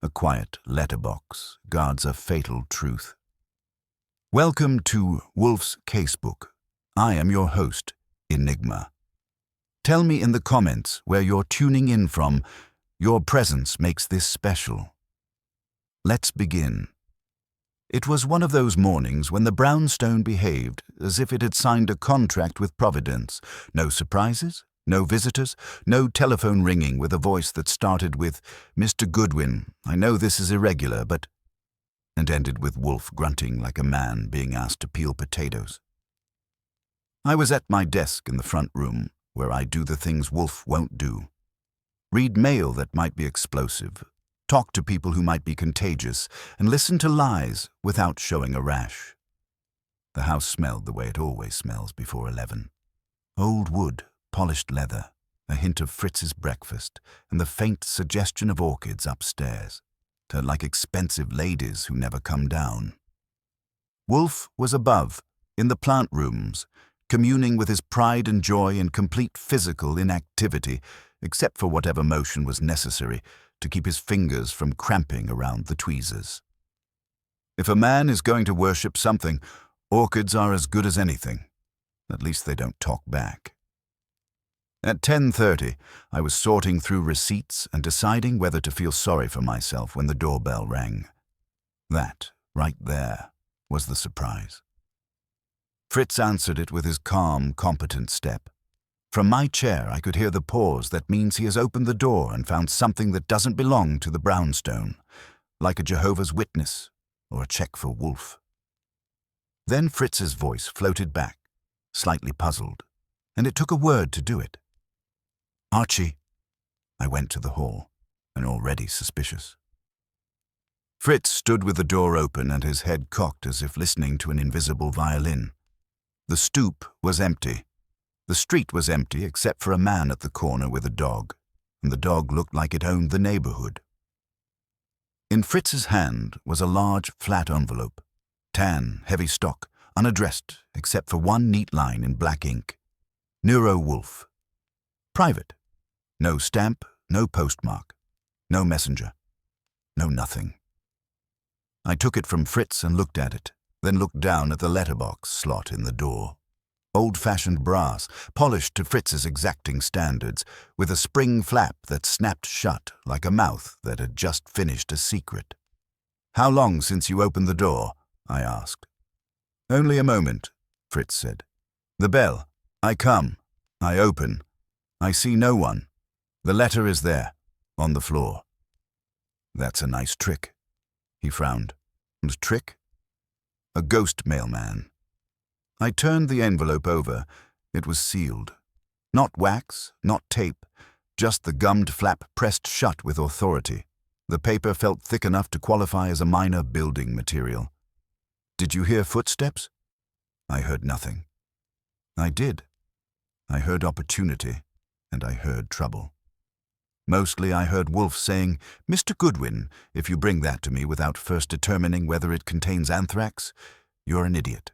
A quiet letterbox guards a fatal truth. Welcome to Wolfe's Casebook. I am your host, Enigma. Tell me in the comments where you're tuning in from. Your presence makes this special. Let's begin. It was one of those mornings when the brownstone behaved as if it had signed a contract with Providence. No surprises, no visitors, no telephone ringing with a voice that started with, "Mr. Goodwin, I know this is irregular, but..." and ended with Wolfe grunting like a man being asked to peel potatoes. I was at my desk in the front room, where I do the things Wolfe won't do. Read mail that might be explosive, talk to people who might be contagious, and listen to lies without showing a rash. The house smelled the way it always smells before 11. Old wood, polished leather, a hint of Fritz's breakfast, and the faint suggestion of orchids upstairs, to like expensive ladies who never come down. Wolfe was above, in the plant rooms, communing with his pride and joy in complete physical inactivity, except for whatever motion was necessary to keep his fingers from cramping around the tweezers. If a man is going to worship something, orchids are as good as anything. At least they don't talk back. At 10:30, I was sorting through receipts and deciding whether to feel sorry for myself when the doorbell rang. That, right there, was the surprise. Fritz answered it with his calm, competent step. From my chair, I could hear the pause that means he has opened the door and found something that doesn't belong to the brownstone, like a Jehovah's Witness or a check for Wolfe. Then Fritz's voice floated back, slightly puzzled, and it took a word to do it. "Archie." I went to the hall, and already suspicious. Fritz stood with the door open and his head cocked as if listening to an invisible violin. The stoop was empty. The street was empty except for a man at the corner with a dog, and the dog looked like it owned the neighborhood. In Fritz's hand was a large, flat envelope, tan, heavy stock, unaddressed except for one neat line in black ink. Nero Wolfe. Private. No stamp, no postmark, no messenger, no nothing. I took it from Fritz and looked at it, then looked down at the letterbox slot in the door. Old-fashioned brass, polished to Fritz's exacting standards, with a spring flap that snapped shut like a mouth that had just finished a secret. "How long since you opened the door?" I asked. "Only a moment," Fritz said. "The bell. I come. I open. I see no one. The letter is there, on the floor." "That's a nice trick." He frowned. "And trick?" "A ghost mailman." I turned the envelope over. It was sealed. Not wax, not tape, just the gummed flap pressed shut with authority. The paper felt thick enough to qualify as a minor building material. "Did you hear footsteps?" I heard nothing. I did. I heard opportunity, and I heard trouble. Mostly I heard Wolfe saying, "Mr. Goodwin, if you bring that to me without first determining whether it contains anthrax, you're an idiot."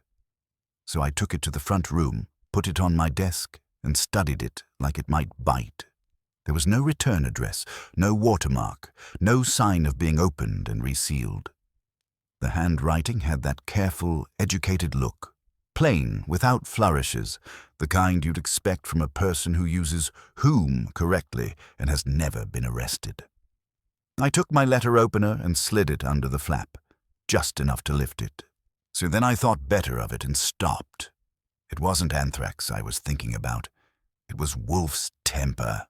So I took it to the front room, put it on my desk, and studied it like it might bite. There was no return address, no watermark, no sign of being opened and resealed. The handwriting had that careful, educated look, plain, without flourishes, the kind you'd expect from a person who uses whom correctly and has never been arrested. I took my letter opener and slid it under the flap, just enough to lift it. So then I thought better of it and stopped. It wasn't anthrax I was thinking about. It was Wolfe's temper.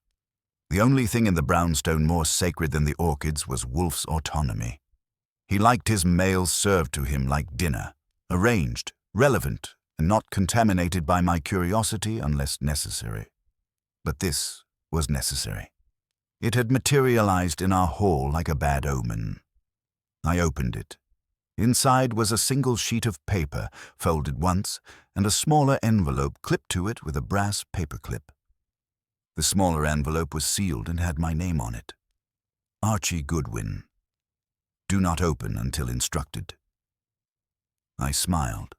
The only thing in the brownstone more sacred than the orchids was Wolfe's autonomy. He liked his mail served to him like dinner, arranged, relevant, and not contaminated by my curiosity unless necessary. But this was necessary. It had materialized in our hall like a bad omen. I opened it. Inside was a single sheet of paper, folded once, and a smaller envelope clipped to it with a brass paperclip. The smaller envelope was sealed and had my name on it. Archie Goodwin. Do not open until instructed. I smiled.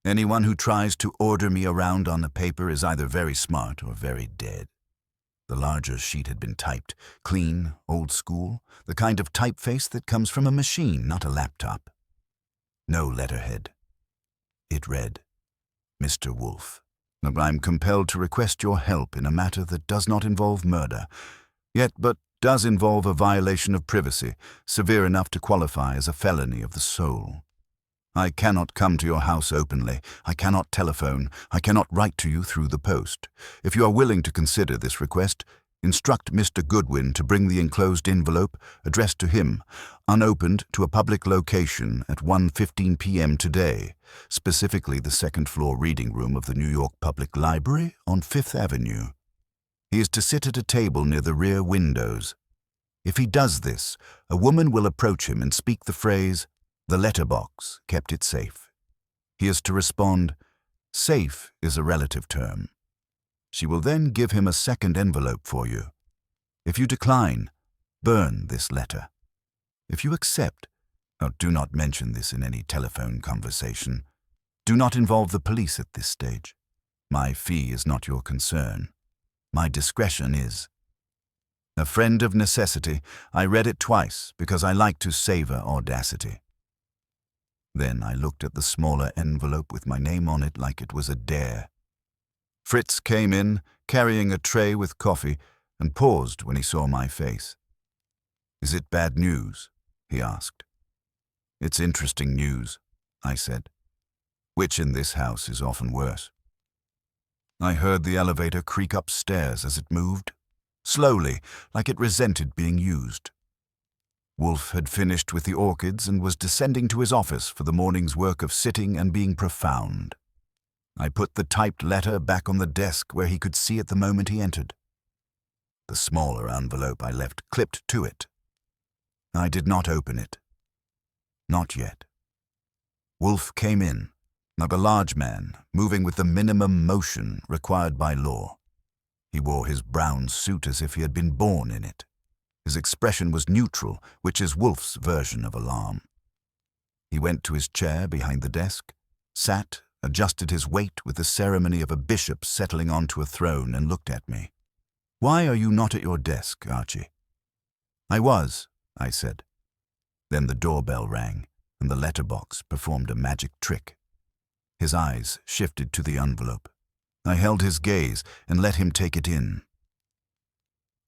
Anyone who tries to order me around on a paper is either very smart or very dead. The larger sheet had been typed, clean, old school, the kind of typeface that comes from a machine, not a laptop. No letterhead. It read, Mr. Wolfe, I'm compelled to request your help in a matter that does not involve murder, yet but does involve a violation of privacy, severe enough to qualify as a felony of the soul. I cannot come to your house openly. I cannot telephone. I cannot write to you through the post. If you are willing to consider this request, instruct Mr. Goodwin to bring the enclosed envelope, addressed to him, unopened, to a public location at 1:15 p.m. today, specifically the second-floor reading room of the New York Public Library on Fifth Avenue. He is to sit at a table near the rear windows. If he does this, a woman will approach him and speak the phrase, "The letterbox kept it safe." He is to respond, "Safe is a relative term." She will then give him a second envelope for you. If you decline, burn this letter. If you accept, do not mention this in any telephone conversation. Do not involve the police at this stage. My fee is not your concern. My discretion is. A friend of necessity, I read it twice because I like to savor audacity. Then I looked at the smaller envelope with my name on it like it was a dare. Fritz came in, carrying a tray with coffee, and paused when he saw my face. "Is it bad news?" he asked. "It's interesting news," I said, which in this house is often worse. I heard the elevator creak upstairs as it moved, slowly, like it resented being used. Wolfe had finished with the orchids and was descending to his office for the morning's work of sitting and being profound. I put the typed letter back on the desk where he could see it the moment he entered. The smaller envelope I left clipped to it. I did not open it. Not yet. Wolfe came in, like a large man, moving with the minimum motion required by law. He wore his brown suit as if he had been born in it. His expression was neutral, which is Wolfe's version of alarm. He went to his chair behind the desk, sat, adjusted his weight with the ceremony of a bishop settling onto a throne, and looked at me. "Why are you not at your desk, Archie?" "I was," I said. Then the doorbell rang, and the letterbox performed a magic trick. His eyes shifted to the envelope. I held his gaze and let him take it in.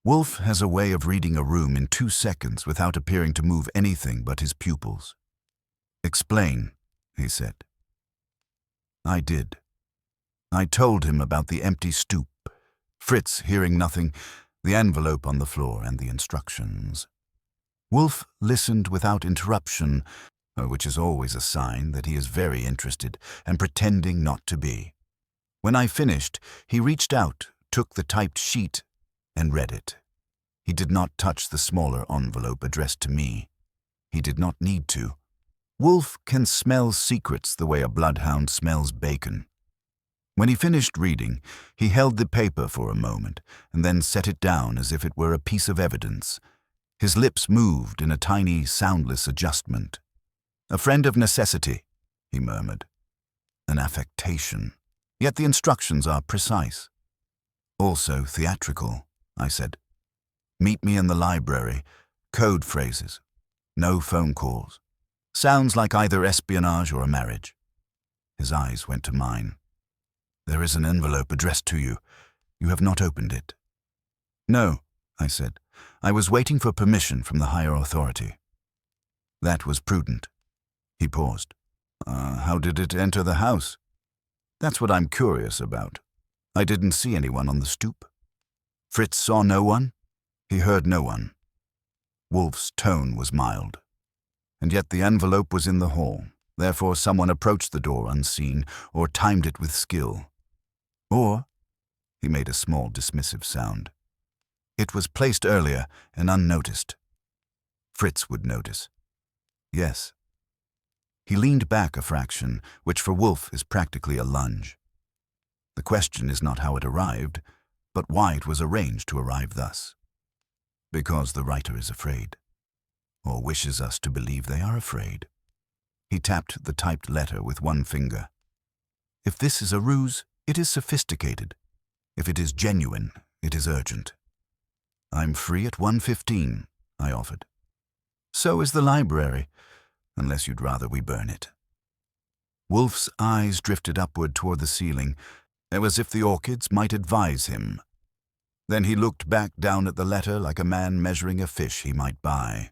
Wolfe has a way of reading a room in 2 seconds without appearing to move anything but his pupils. "Explain," he said. I did. I told him about the empty stoop, Fritz hearing nothing, the envelope on the floor, and the instructions. Wolfe listened without interruption, which is always a sign that he is very interested and pretending not to be. When I finished, he reached out, took the typed sheet, and read it. He did not touch the smaller envelope addressed to me. He did not need to. Wolfe can smell secrets the way a bloodhound smells bacon. When he finished reading, he held the paper for a moment and then set it down as if it were a piece of evidence. His lips moved in a tiny, soundless adjustment. "A friend of necessity," he murmured. An affectation. Yet the instructions are precise. "Also theatrical," I said. "Meet me in the library. Code phrases. No phone calls. Sounds like either espionage or a marriage." His eyes went to mine. "There is an envelope addressed to you. You have not opened it." "No," I said. "I was waiting for permission from the higher authority." "That was prudent." He paused. How did it enter the house?" "That's what I'm curious about. I didn't see anyone on the stoop." "Fritz saw no one?" "He heard no one." Wolfe's tone was mild. And yet the envelope was in the hall. Therefore someone approached the door unseen or timed it with skill. Or, he made a small dismissive sound, it was placed earlier and unnoticed. Fritz would notice. Yes. He leaned back a fraction, which for Wolfe is practically a lunge. The question is not how it arrived, but why it was arranged to arrive thus. Because the writer is afraid, or wishes us to believe they are afraid. He tapped the typed letter with one finger. If this is a ruse, it is sophisticated. If it is genuine, it is urgent. I'm free at 1:15, I offered. So is the library, unless you'd rather we burn it. Wolfe's eyes drifted upward toward the ceiling, as if the orchids might advise him. Then he looked back down at the letter like a man measuring a fish he might buy.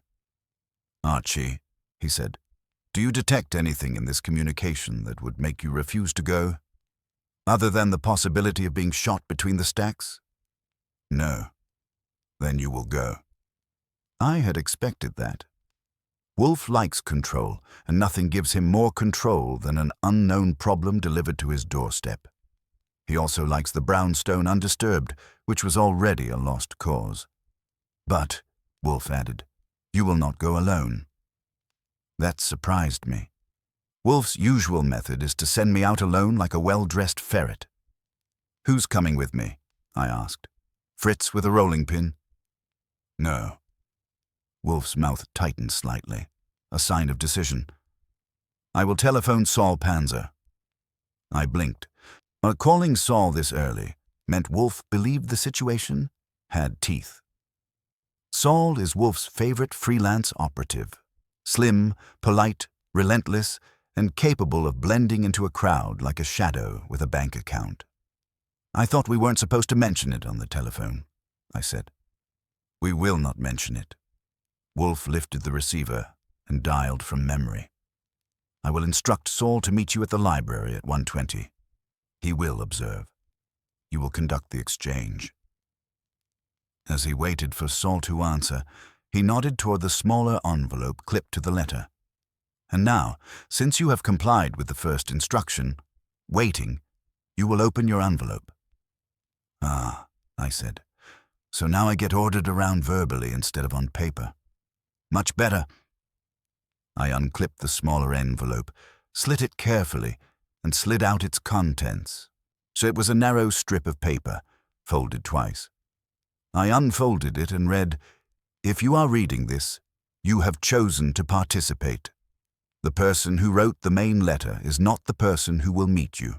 Archie, he said, do you detect anything in this communication that would make you refuse to go? Other than the possibility of being shot between the stacks? No. Then you will go. I had expected that. Wolfe likes control, and nothing gives him more control than an unknown problem delivered to his doorstep. He also likes the brownstone undisturbed, which was already a lost cause. But, Wolfe added, you will not go alone. That surprised me. Wolfe's usual method is to send me out alone like a well-dressed ferret. Who's coming with me? I asked. Fritz with a rolling pin? No. Wolfe's mouth tightened slightly, a sign of decision. I will telephone Saul Panzer. I blinked. Calling Saul this early meant Wolfe believed the situation had teeth. Saul is Wolfe's favorite freelance operative. Slim, polite, relentless, and capable of blending into a crowd like a shadow with a bank account. I thought we weren't supposed to mention it on the telephone, I said. We will not mention it. Wolfe lifted the receiver and dialed from memory. I will instruct Saul to meet you at the library at 1:20. He will observe. You will conduct the exchange. As he waited for Saul to answer, he nodded toward the smaller envelope clipped to the letter. And now, since you have complied with the first instruction, waiting, you will open your envelope. Ah, I said. So now I get ordered around verbally instead of on paper. Much better. I unclipped the smaller envelope, slit it carefully, and slid out its contents. So it was a narrow strip of paper, folded twice. I unfolded it and read, If you are reading this, you have chosen to participate. The person who wrote the main letter is not the person who will meet you.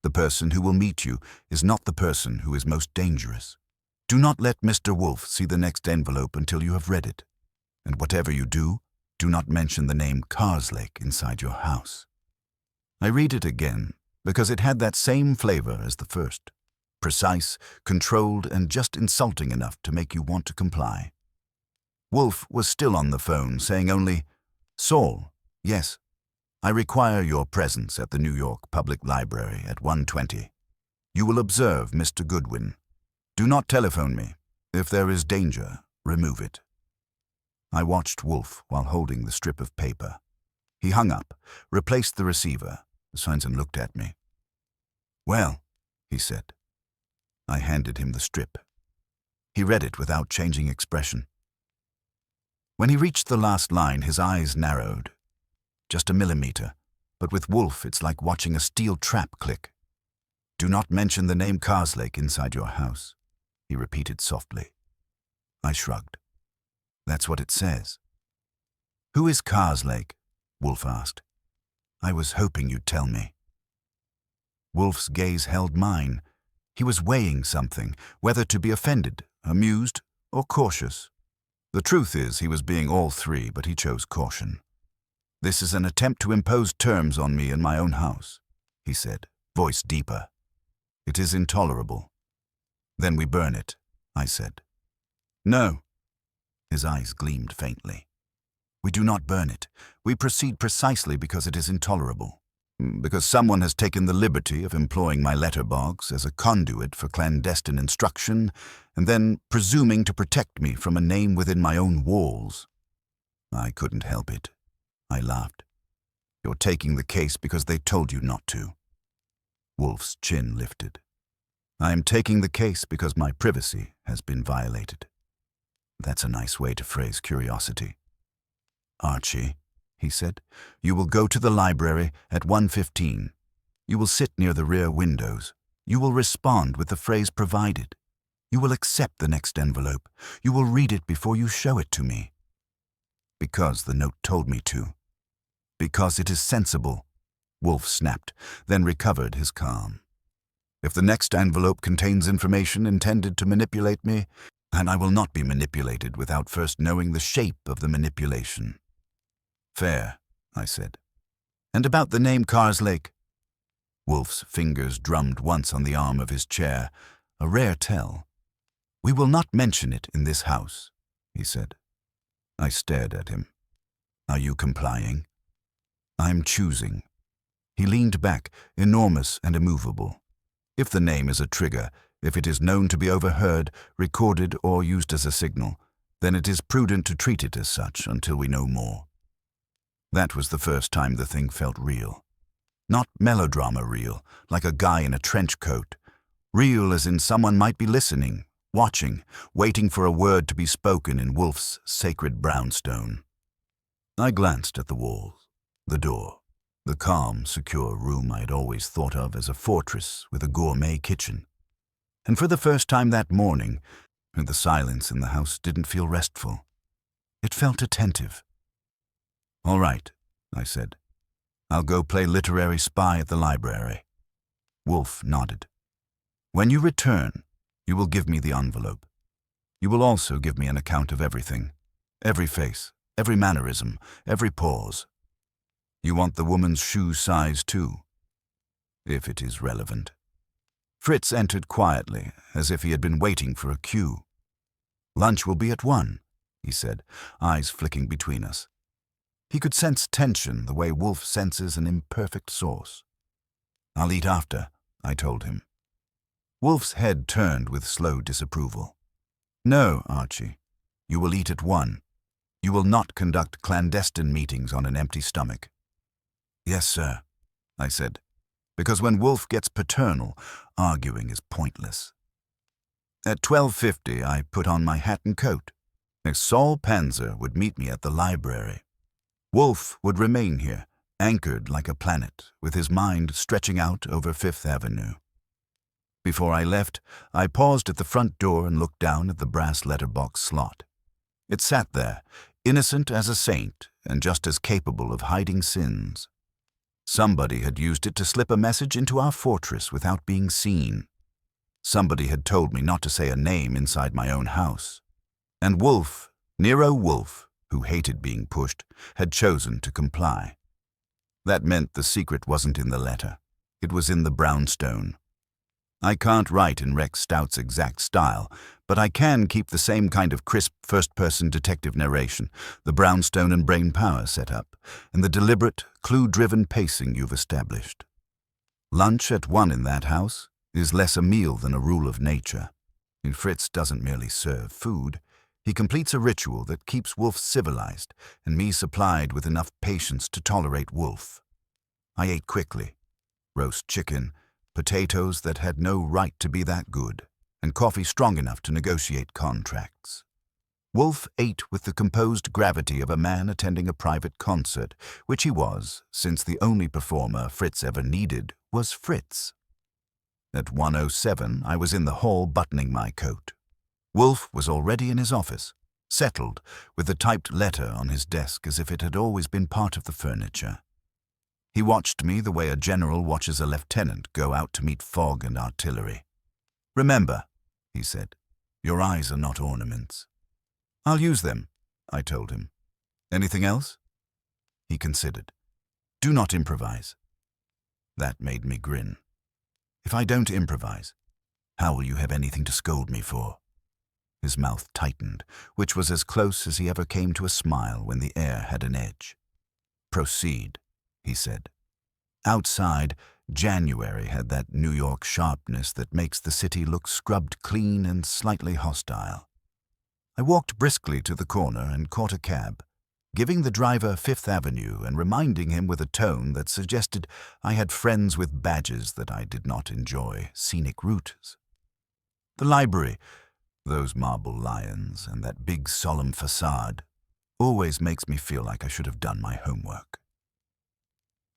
The person who will meet you is not the person who is most dangerous. Do not let Mr. Wolfe see the next envelope until you have read it. And whatever you do not mention the name Carslake inside your house. I read it again because it had that same flavor as the first. Precise, controlled, and just insulting enough to make you want to comply. Wolfe was still on the phone, saying only, Saul, yes, I require your presence at the New York Public Library at 1:20. You will observe Mr. Goodwin. Do not telephone me. If there is danger, remove it. I watched Wolfe while holding the strip of paper. He hung up, replaced the receiver. Svensson looked at me. Well, he said. I handed him the strip. He read it without changing expression. When he reached the last line, his eyes narrowed. Just a millimeter, but with Wolfe it's like watching a steel trap click. Do not mention the name Carslake inside your house, he repeated softly. I shrugged. That's what it says. Who is Carslake? Wolfe asked. I was hoping you'd tell me. Wolfe's gaze held mine. He was weighing something, whether to be offended, amused, or cautious. The truth is he was being all three, but he chose caution. This is an attempt to impose terms on me in my own house, he said, voice deeper. It is intolerable. Then we burn it, I said. No. His eyes gleamed faintly. We do not burn it. We proceed precisely because it is intolerable. Because someone has taken the liberty of employing my letterbox as a conduit for clandestine instruction and then presuming to protect me from a name within my own walls. I couldn't help it. I laughed. You're taking the case because they told you not to. Wolfe's chin lifted. I am taking the case because my privacy has been violated. That's a nice way to phrase curiosity. Archie, he said, you will go to the library at 1:15. You will sit near the rear windows. You will respond with the phrase provided. You will accept the next envelope. You will read it before you show it to me. Because the note told me to. Because it is sensible, Wolfe snapped, then recovered his calm. If the next envelope contains information intended to manipulate me, And I will not be manipulated without first knowing the shape of the manipulation. Fair, I said. And about the name Carslake? Wolfe's fingers drummed once on the arm of his chair, a rare tell. We will not mention it in this house, he said. I stared at him. Are you complying? I'm choosing. He leaned back, enormous and immovable. If the name is a trigger, if it is known to be overheard, recorded, or used as a signal, then it is prudent to treat it as such until we know more. That was the first time the thing felt real. Not melodrama real, like a guy in a trench coat. Real as in someone might be listening, watching, waiting for a word to be spoken in Wolfe's sacred brownstone. I glanced at the walls, the door, the calm, secure room I had always thought of as a fortress with a gourmet kitchen. And for the first time that morning, the silence in the house didn't feel restful. It felt attentive. All right, I said. I'll go play literary spy at the library. Wolfe nodded. When you return, you will give me the envelope. You will also give me an account of everything, every face, every mannerism, every pause. You want the woman's shoe size too, if it is relevant. Fritz entered quietly, as if he had been waiting for a cue. Lunch will be at 1, he said, eyes flicking between us. He could sense tension the way Wolfe senses an imperfect sauce. I'll eat after, I told him. Wolfe's head turned with slow disapproval. No, Archie. You will eat at 1. You will not conduct clandestine meetings on an empty stomach. Yes, sir, I said, because when Wolfe gets paternal, arguing is pointless. At 12:50, I put on my hat and coat. Saul Panzer would meet me at the library. Wolfe would remain here, anchored like a planet, with his mind stretching out over Fifth Avenue. Before I left, I paused at the front door and looked down at the brass letterbox slot. It sat there, innocent as a saint and just as capable of hiding sins. Somebody had used it to slip a message into our fortress without being seen. Somebody had told me not to say a name inside my own house. And Wolfe, Nero Wolfe, who hated being pushed, had chosen to comply. That meant the secret wasn't in the letter. It was in the brownstone. I can't write in Rex Stout's exact style, but I can keep the same kind of crisp first-person detective narration, the brownstone and brain power set up, and the deliberate, clue-driven pacing you've established. Lunch at 1 in that house is less a meal than a rule of nature. And Fritz doesn't merely serve food. He completes a ritual that keeps Wolfe civilized and me supplied with enough patience to tolerate Wolfe. I ate quickly. Roast chicken, potatoes that had no right to be that good, and coffee strong enough to negotiate contracts. Wolfe ate with the composed gravity of a man attending a private concert, which he was, since the only performer Fritz ever needed was Fritz. At 1:07, I was in the hall buttoning my coat. Wolfe was already in his office, settled, with the typed letter on his desk as if it had always been part of the furniture. He watched me the way a general watches a lieutenant go out to meet fog and artillery. Remember, he said, your eyes are not ornaments. I'll use them, I told him. Anything else? He considered. Do not improvise. That made me grin. If I don't improvise, how will you have anything to scold me for? His mouth tightened, which was as close as he ever came to a smile when the air had an edge. Proceed, he said. Outside, January had that New York sharpness that makes the city look scrubbed clean and slightly hostile. I walked briskly to the corner and caught a cab, giving the driver Fifth Avenue and reminding him with a tone that suggested I had friends with badges that I did not enjoy scenic routes. The library, those marble lions, and that big solemn facade always makes me feel like I should have done my homework.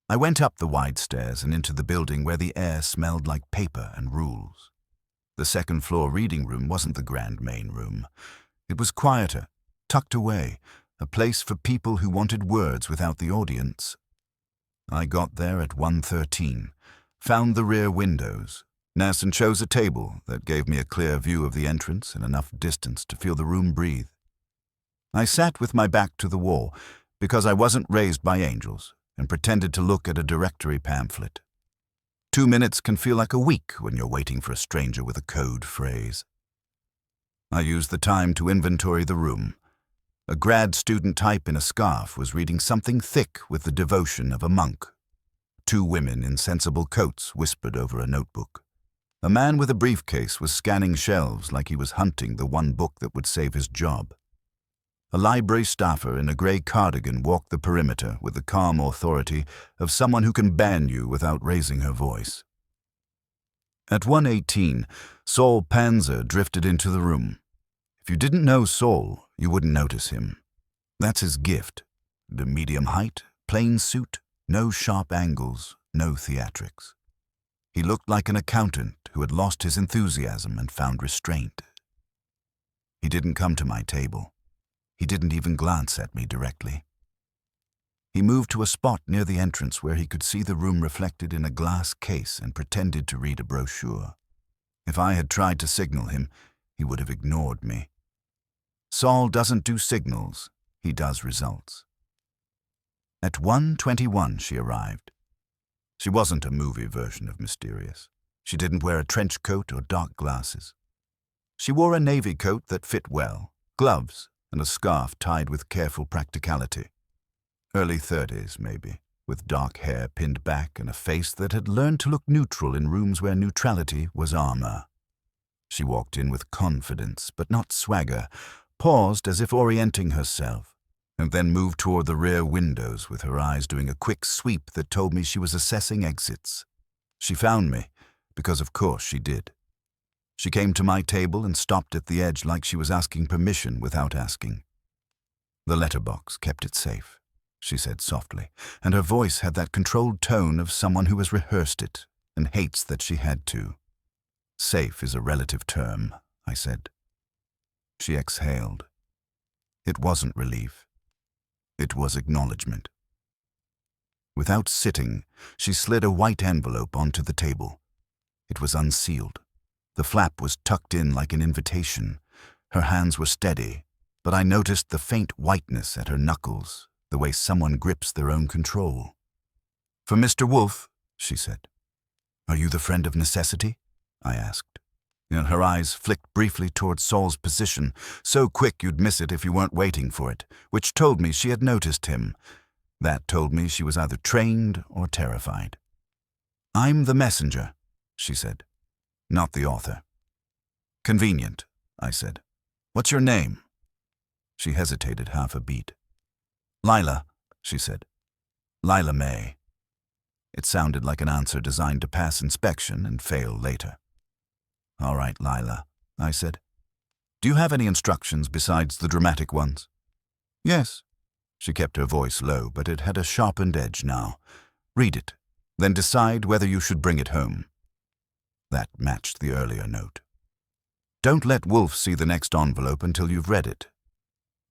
I went up the wide stairs and into the building where the air smelled like paper and rules. The second-floor reading room wasn't the grand main room. It was quieter, tucked away, a place for people who wanted words without the audience. I got there at 1:13, found the rear windows, Nasson chose a table that gave me a clear view of the entrance and enough distance to feel the room breathe. I sat with my back to the wall because I wasn't raised by angels and pretended to look at a directory pamphlet. 2 minutes can feel like a week when you're waiting for a stranger with a code phrase. I used the time to inventory the room. A grad student type in a scarf was reading something thick with the devotion of a monk. 2 women in sensible coats whispered over a notebook. A man with a briefcase was scanning shelves like he was hunting the one book that would save his job. A library staffer in a grey cardigan walked the perimeter with the calm authority of someone who can ban you without raising her voice. At 1:18, Saul Panzer drifted into the room. If you didn't know Saul, you wouldn't notice him. That's his gift. The medium height, plain suit, no sharp angles, no theatrics. He looked like an accountant who had lost his enthusiasm and found restraint. He didn't come to my table. He didn't even glance at me directly. He moved to a spot near the entrance where he could see the room reflected in a glass case and pretended to read a brochure. If I had tried to signal him, he would have ignored me. Saul doesn't do signals, he does results. At 1:21 she arrived. She wasn't a movie version of mysterious. She didn't wear a trench coat or dark glasses. She wore a navy coat that fit well, gloves, and a scarf tied with careful practicality. Early 30s, maybe, with dark hair pinned back and a face that had learned to look neutral in rooms where neutrality was armor. She walked in with confidence, but not swagger, paused as if orienting herself, and then moved toward the rear windows with her eyes doing a quick sweep that told me she was assessing exits. She found me, because of course she did. She came to my table and stopped at the edge like she was asking permission without asking. "The letterbox kept it safe," she said softly, and her voice had that controlled tone of someone who has rehearsed it and hates that she had to. "Safe is a relative term," I said. She exhaled. It wasn't relief. It was acknowledgement. Without sitting, she slid a white envelope onto the table. It was unsealed. The flap was tucked in like an invitation. Her hands were steady, but I noticed the faint whiteness at her knuckles, the way someone grips their own control. "For Mr. Wolfe," she said. "Are you the friend of necessity?" I asked. And her eyes flicked briefly toward Saul's position, so quick you'd miss it if you weren't waiting for it, which told me she had noticed him. That told me she was either trained or terrified. "I'm the messenger," she said, "not the author." "Convenient," I said. "What's your name?" She hesitated half a beat. "Lila," she said. "Lila May." It sounded like an answer designed to pass inspection and fail later. "All right, Lila," I said. "Do you have any instructions besides the dramatic ones?" "Yes." She kept her voice low, but it had a sharpened edge now. "Read it, then decide whether you should bring it home." That matched the earlier note. "Don't let Wolfe see the next envelope until you've read it."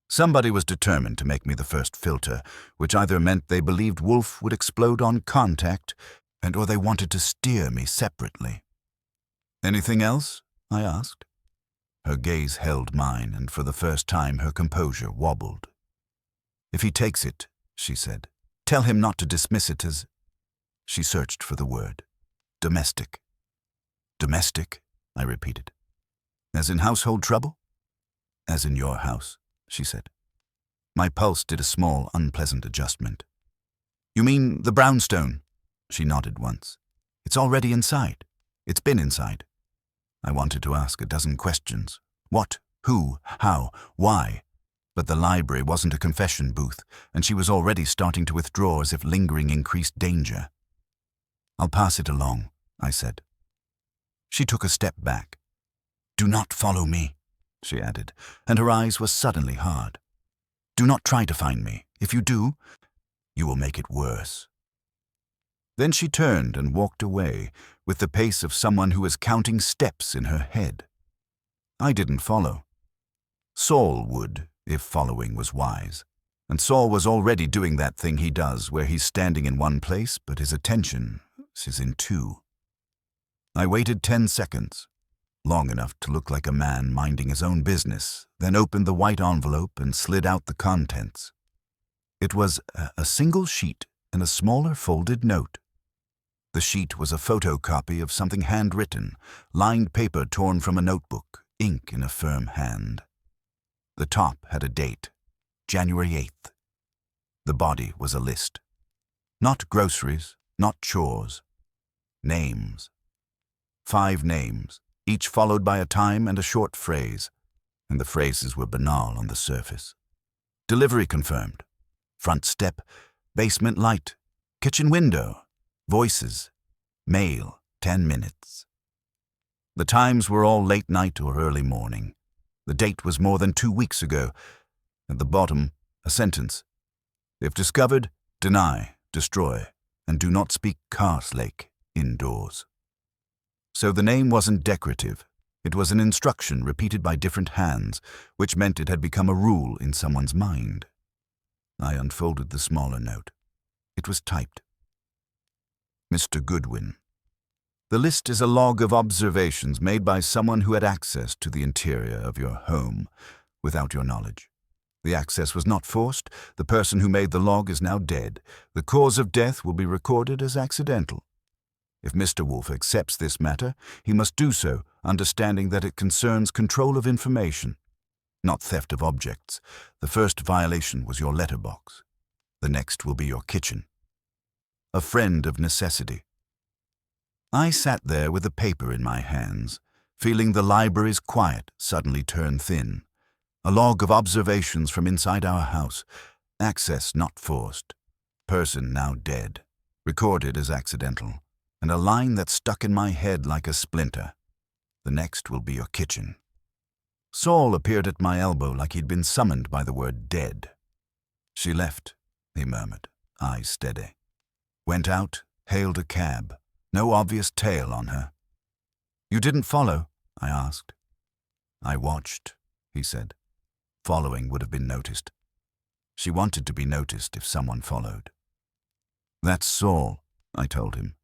Somebody was determined to make me the first filter, which either meant they believed Wolfe would explode on contact, or they wanted to steer me separately. "Anything else?" I asked. Her gaze held mine, and for the first time her composure wobbled. "If he takes it," she said, "tell him not to dismiss it as—" She searched for the word. "Domestic." "Domestic?" I repeated. "As in household trouble?" "As in your house," she said. My pulse did a small, unpleasant adjustment. "You mean the brownstone?" She nodded once. "It's already inside. It's been inside." I wanted to ask a dozen questions. What? Who? How? Why? But the library wasn't a confession booth, and she was already starting to withdraw as if lingering increased danger. "I'll pass it along," I said. She took a step back. "Do not follow me," she added, and her eyes were suddenly hard. "Do not try to find me. If you do, you will make it worse." Then she turned and walked away, with the pace of someone who was counting steps in her head. I didn't follow. Saul would, if following was wise. And Saul was already doing that thing he does, where he's standing in one place, but his attention is in two. I waited 10 seconds, long enough to look like a man minding his own business, then opened the white envelope and slid out the contents. It was a single sheet and a smaller folded note. The sheet was a photocopy of something handwritten, lined paper torn from a notebook, ink in a firm hand. The top had a date, January 8th. The body was a list. Not groceries, not chores. Names. 5 names, each followed by a time and a short phrase, and the phrases were banal on the surface. Delivery confirmed. Front step, basement light, kitchen window, voices, mail, 10 minutes. The times were all late night or early morning. The date was more than 2 weeks ago. At the bottom, a sentence. If discovered, deny, destroy, and do not speak Karslake indoors. So the name wasn't decorative. It was an instruction repeated by different hands, which meant it had become a rule in someone's mind. I unfolded the smaller note. It was typed. Mr. Goodwin. The list is a log of observations made by someone who had access to the interior of your home without your knowledge. The access was not forced. The person who made the log is now dead. The cause of death will be recorded as accidental. If Mr. Wolfe accepts this matter, he must do so, understanding that it concerns control of information, not theft of objects. The first violation was your letterbox. The next will be your kitchen. A friend of necessity. I sat there with the paper in my hands, feeling the library's quiet suddenly turn thin. A log of observations from inside our house. Access not forced. Person now dead. Recorded as accidental. And a line that stuck in my head like a splinter. The next will be your kitchen. Saul appeared at my elbow like he'd been summoned by the word dead. She left, he murmured, eyes steady. Went out, hailed a cab. No obvious tail on her. You didn't follow? I asked. I watched, he said. Following would have been noticed. She wanted to be noticed if someone followed. That's Saul, I told him.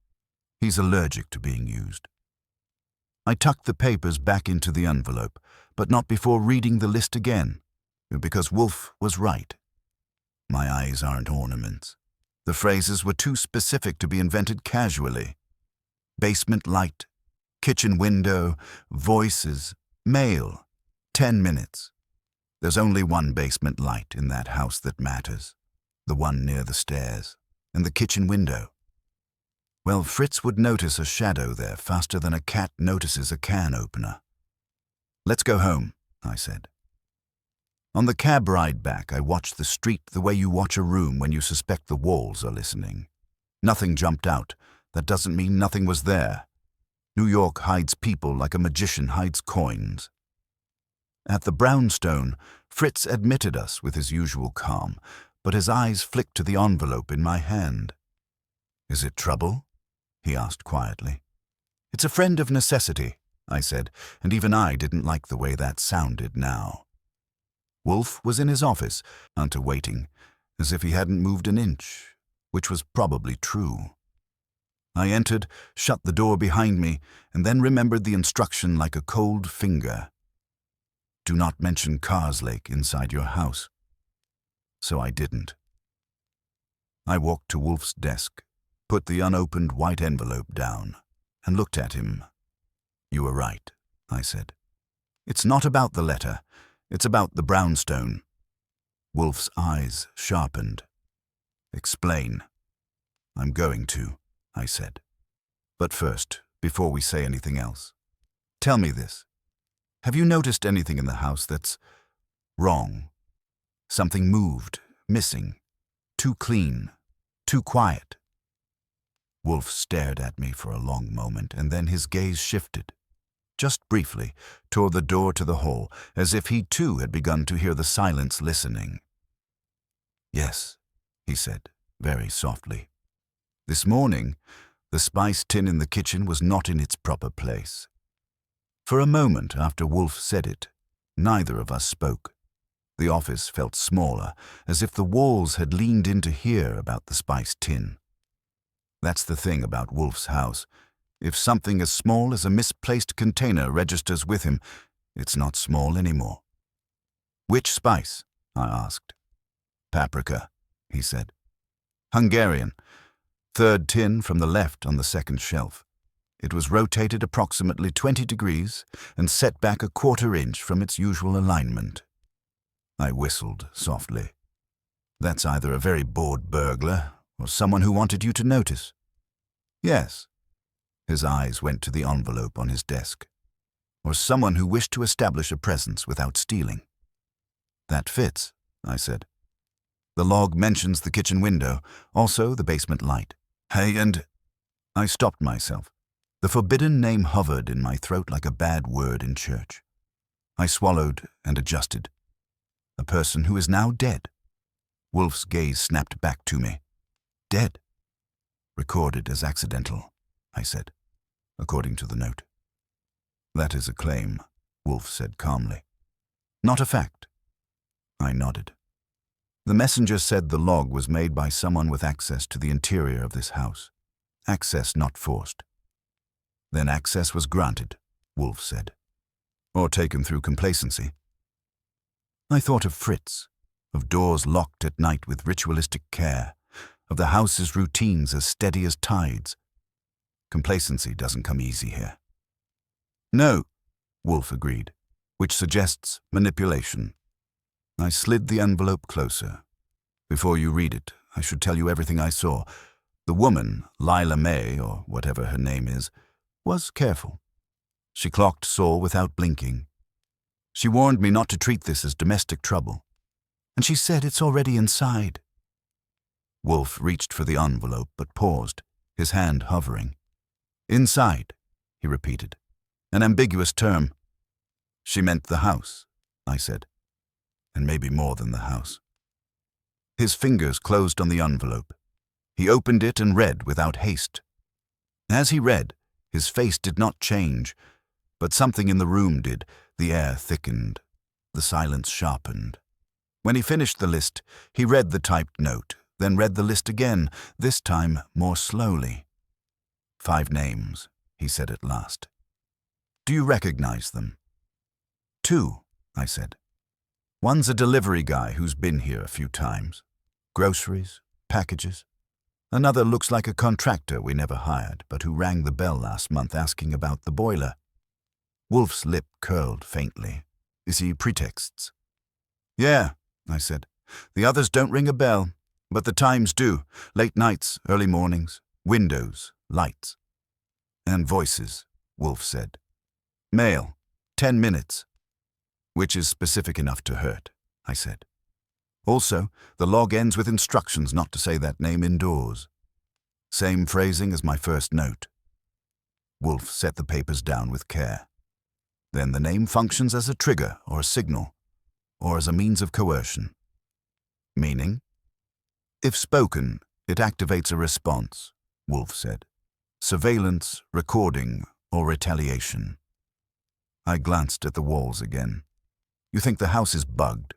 He's allergic to being used. I tucked the papers back into the envelope, but not before reading the list again, because Wolfe was right. My eyes aren't ornaments. The phrases were too specific to be invented casually. Basement light, kitchen window, voices, mail, 10 minutes. There's only one basement light in that house that matters, the one near the stairs, and the kitchen window. Well, Fritz would notice a shadow there faster than a cat notices a can opener. Let's go home, I said. On the cab ride back, I watched the street the way you watch a room when you suspect the walls are listening. Nothing jumped out. That doesn't mean nothing was there. New York hides people like a magician hides coins. At the brownstone, Fritz admitted us with his usual calm, but his eyes flicked to the envelope in my hand. Is it trouble? He asked quietly. It's a friend of necessity, I said, and even I didn't like the way that sounded now. Wolfe was in his office, Hunter waiting, as if he hadn't moved an inch, which was probably true. I entered, shut the door behind me, and then remembered the instruction like a cold finger. Do not mention Karslake inside your house. So I didn't. I walked to Wolfe's desk, put the unopened white envelope down, and looked at him. You were right, I said. It's not about the letter. It's about the brownstone. Wolfe's eyes sharpened. Explain. I'm going to, I said. But first, before we say anything else, tell me this. Have you noticed anything in the house that's wrong? Something moved, missing, too clean, too quiet. Wolfe stared at me for a long moment, and then his gaze shifted, just briefly, toward the door to the hall, as if he too had begun to hear the silence listening. Yes, he said, very softly. This morning, the spice tin in the kitchen was not in its proper place. For a moment after Wolfe said it, neither of us spoke. The office felt smaller, as if the walls had leaned in to hear about the spice tin. That's the thing about Wolfe's house. If something as small as a misplaced container registers with him, it's not small anymore. Which spice? I asked. Paprika, he said. Hungarian. Third tin from the left on the second shelf. It was rotated approximately 20 degrees and set back a 1/4 inch from its usual alignment. I whistled softly. That's either a very bored burglar or someone who wanted you to notice. Yes. His eyes went to the envelope on his desk. Or someone who wished to establish a presence without stealing. That fits, I said. The log mentions the kitchen window, also the basement light. Hey, and I stopped myself. The forbidden name hovered in my throat like a bad word in church. I swallowed and adjusted. A person who is now dead. Wolfe's gaze snapped back to me. Dead. Recorded as accidental, I said, according to the note. That is a claim, Wolfe said calmly. Not a fact. I nodded. The messenger said the log was made by someone with access to the interior of this house. Access not forced. Then access was granted, Wolfe said. Or taken through complacency. I thought of Fritz, of doors locked at night with ritualistic care, of the house's routines as steady as tides. Complacency doesn't come easy here. No, Wolfe agreed, which suggests manipulation. I slid the envelope closer. Before you read it, I should tell you everything I saw. The woman, Lila May, or whatever her name is, was careful. She clocked Saul without blinking. She warned me not to treat this as domestic trouble. And she said it's already inside. Wolfe reached for the envelope but paused, his hand hovering. Inside, he repeated. An ambiguous term. She meant the house, I said. And maybe more than the house. His fingers closed on the envelope. He opened it and read without haste. As he read, his face did not change, but something in the room did. The air thickened. The silence sharpened. When he finished the list, he read the typed note, then read the list again, this time more slowly. 5 names, he said at last. Do you recognize them? 2, I said. One's a delivery guy who's been here a few times. Groceries, packages. Another looks like a contractor we never hired, but who rang the bell last month asking about the boiler. Wolfe's lip curled faintly. Is he pretexts? Yeah, I said. The others don't ring a bell, but the times do. Late nights, early mornings, windows, lights. And voices, Wolfe said. Mail, 10 minutes. Which is specific enough to hurt, I said. Also, the log ends with instructions not to say that name indoors. Same phrasing as my first note. Wolfe set the papers down with care. Then the name functions as a trigger or a signal, or as a means of coercion. Meaning? If spoken, it activates a response, Wolfe said. Surveillance, recording, or retaliation. I glanced at the walls again. You think the house is bugged?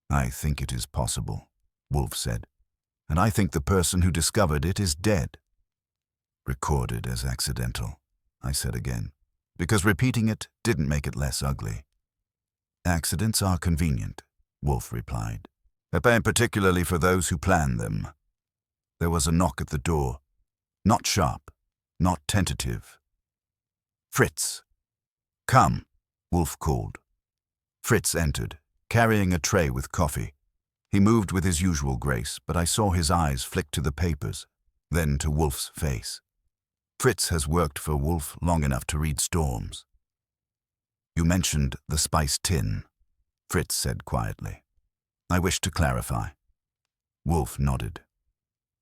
I think it is possible, Wolfe said. And I think the person who discovered it is dead. Recorded as accidental, I said again, because repeating it didn't make it less ugly. Accidents are convenient, Wolfe replied, and particularly for those who plan them. There was a knock at the door. Not sharp, not tentative. Fritz. Come, Wolfe called. Fritz entered, carrying a tray with coffee. He moved with his usual grace, but I saw his eyes flick to the papers, then to Wolfe's face. Fritz has worked for Wolfe long enough to read storms. You mentioned the spice tin, Fritz said quietly. I wish to clarify. Wolfe nodded.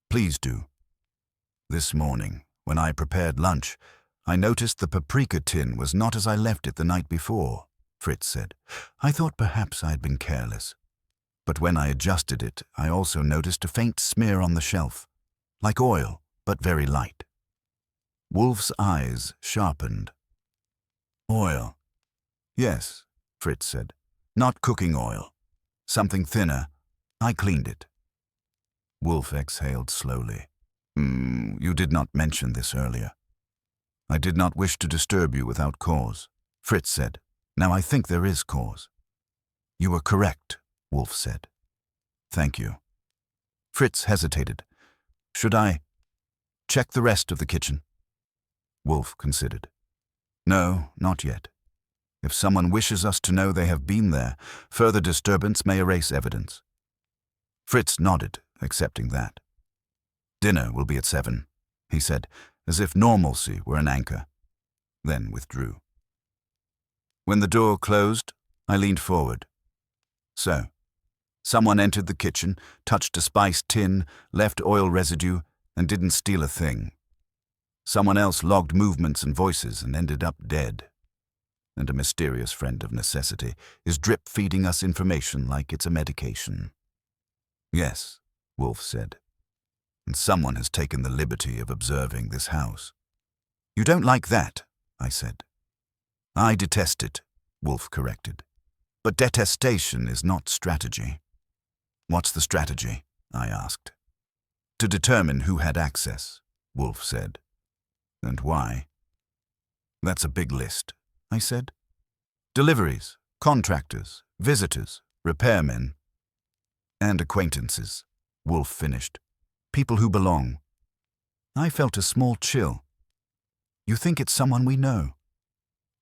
Please do. This morning, when I prepared lunch, I noticed the paprika tin was not as I left it the night before, Fritz said. I thought perhaps I had been careless. But when I adjusted it, I also noticed a faint smear on the shelf, like oil, but very light. Wolfe's eyes sharpened. Oil. Yes, Fritz said. Not cooking oil. Something thinner. I cleaned it. Wolfe exhaled slowly. You did not mention this earlier. I did not wish to disturb you without cause, Fritz said. Now I think there is cause. You were correct, Wolfe said. Thank you. Fritz hesitated. Should I check the rest of the kitchen? Wolfe considered. No, not yet. If someone wishes us to know they have been there, further disturbance may erase evidence. Fritz nodded, accepting that. Dinner will be at 7, he said, as if normalcy were an anchor, then withdrew. When the door closed, I leaned forward. So, someone entered the kitchen, touched a spice tin, left oil residue, and didn't steal a thing. Someone else logged movements and voices and ended up dead. And a mysterious friend of necessity is drip-feeding us information like it's a medication. Yes, Wolfe said. And someone has taken the liberty of observing this house. You don't like that, I said. I detest it, Wolfe corrected. But detestation is not strategy. What's the strategy? I asked. To determine who had access, Wolfe said. And why? That's a big list, I said. Deliveries, contractors, visitors, repairmen, and acquaintances, Wolfe finished. People who belong. I felt a small chill. You think it's someone we know?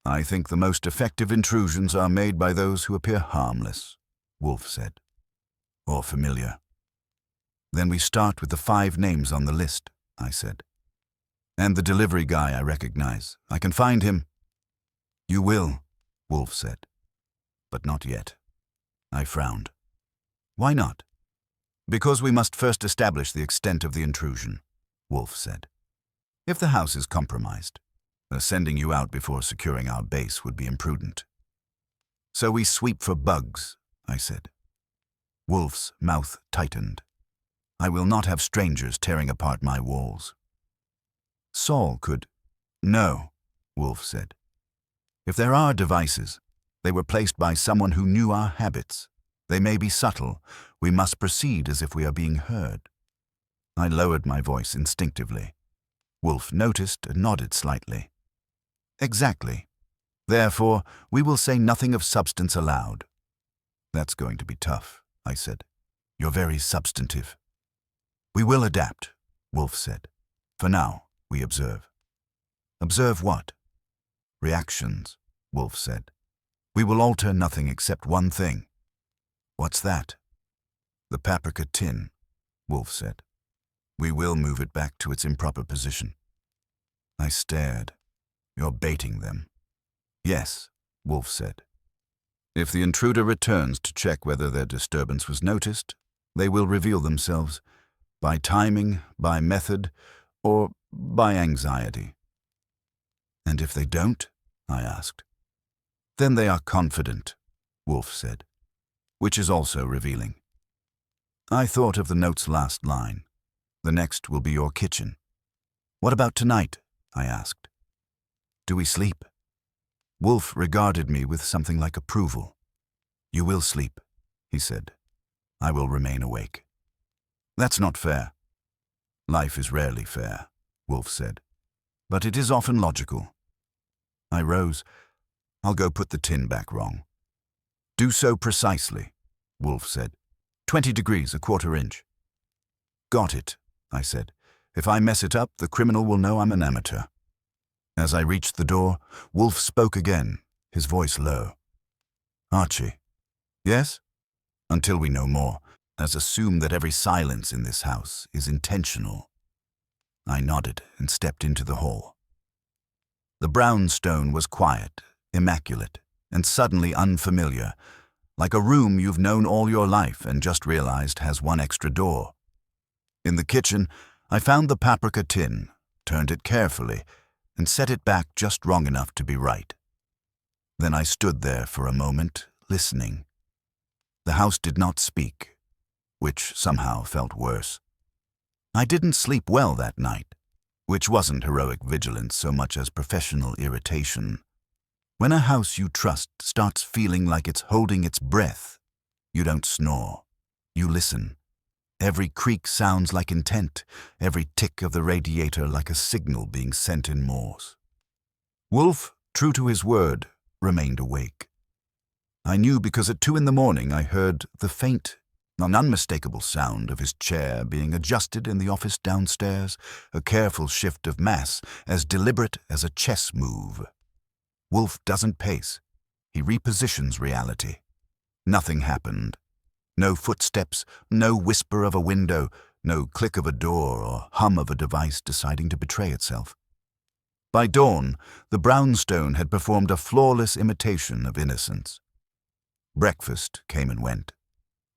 I think the most effective intrusions are made by those who appear harmless, Wolfe said. Or familiar. Then we start with the 5 names on the list, I said. And the delivery guy I recognize. I can find him. You will, Wolfe said. But not yet. I frowned. Why not? Because we must first establish the extent of the intrusion, Wolfe said. If the house is compromised, sending you out before securing our base would be imprudent. So we sweep for bugs, I said. Wolfe's mouth tightened. I will not have strangers tearing apart my walls. Saul could. No, Wolfe said. If there are devices, they were placed by someone who knew our habits. They may be subtle. We must proceed as if we are being heard. I lowered my voice instinctively. Wolfe noticed and nodded slightly. Exactly. Therefore, we will say nothing of substance aloud. That's going to be tough, I said. You're very substantive. We will adapt, Wolfe said. For now, we observe. Observe what? Reactions, Wolfe said. We will alter nothing except one thing. What's that? The paprika tin, Wolfe said. We will move it back to its improper position. I stared. You're baiting them. Yes, Wolfe said. If the intruder returns to check whether their disturbance was noticed, they will reveal themselves by timing, by method, or by anxiety. And if they don't? I asked. Then they are confident, Wolfe said, which is also revealing. I thought of the note's last line. The next will be your kitchen. What about tonight? I asked. Do we sleep? Wolfe regarded me with something like approval. You will sleep, he said. I will remain awake. That's not fair. Life is rarely fair, Wolfe said, but it is often logical. I rose. I'll go put the tin back wrong. Do so precisely, Wolfe said. 20 degrees, a quarter inch. Got it, I said. If I mess it up, the criminal will know I'm an amateur. As I reached the door, Wolfe spoke again, his voice low. Archie. Yes? Until we know more, as assume that every silence in this house is intentional. I nodded and stepped into the hall. The brownstone was quiet, immaculate, and suddenly unfamiliar, like a room you've known all your life and just realized has one extra door. In the kitchen, I found the paprika tin, turned it carefully, and set it back just wrong enough to be right. Then I stood there for a moment, listening. The house did not speak, which somehow felt worse. I didn't sleep well that night, which wasn't heroic vigilance so much as professional irritation. When a house you trust starts feeling like it's holding its breath, you don't snore, you listen. Every creak sounds like intent, every tick of the radiator like a signal being sent in Morse. Wolfe, true to his word, remained awake. I knew because at 2 a.m. I heard the faint, unmistakable sound of his chair being adjusted in the office downstairs, a careful shift of mass, as deliberate as a chess move. Wolfe doesn't pace. He repositions reality. Nothing happened. No footsteps, no whisper of a window, no click of a door or hum of a device deciding to betray itself. By dawn, the brownstone had performed a flawless imitation of innocence. Breakfast came and went.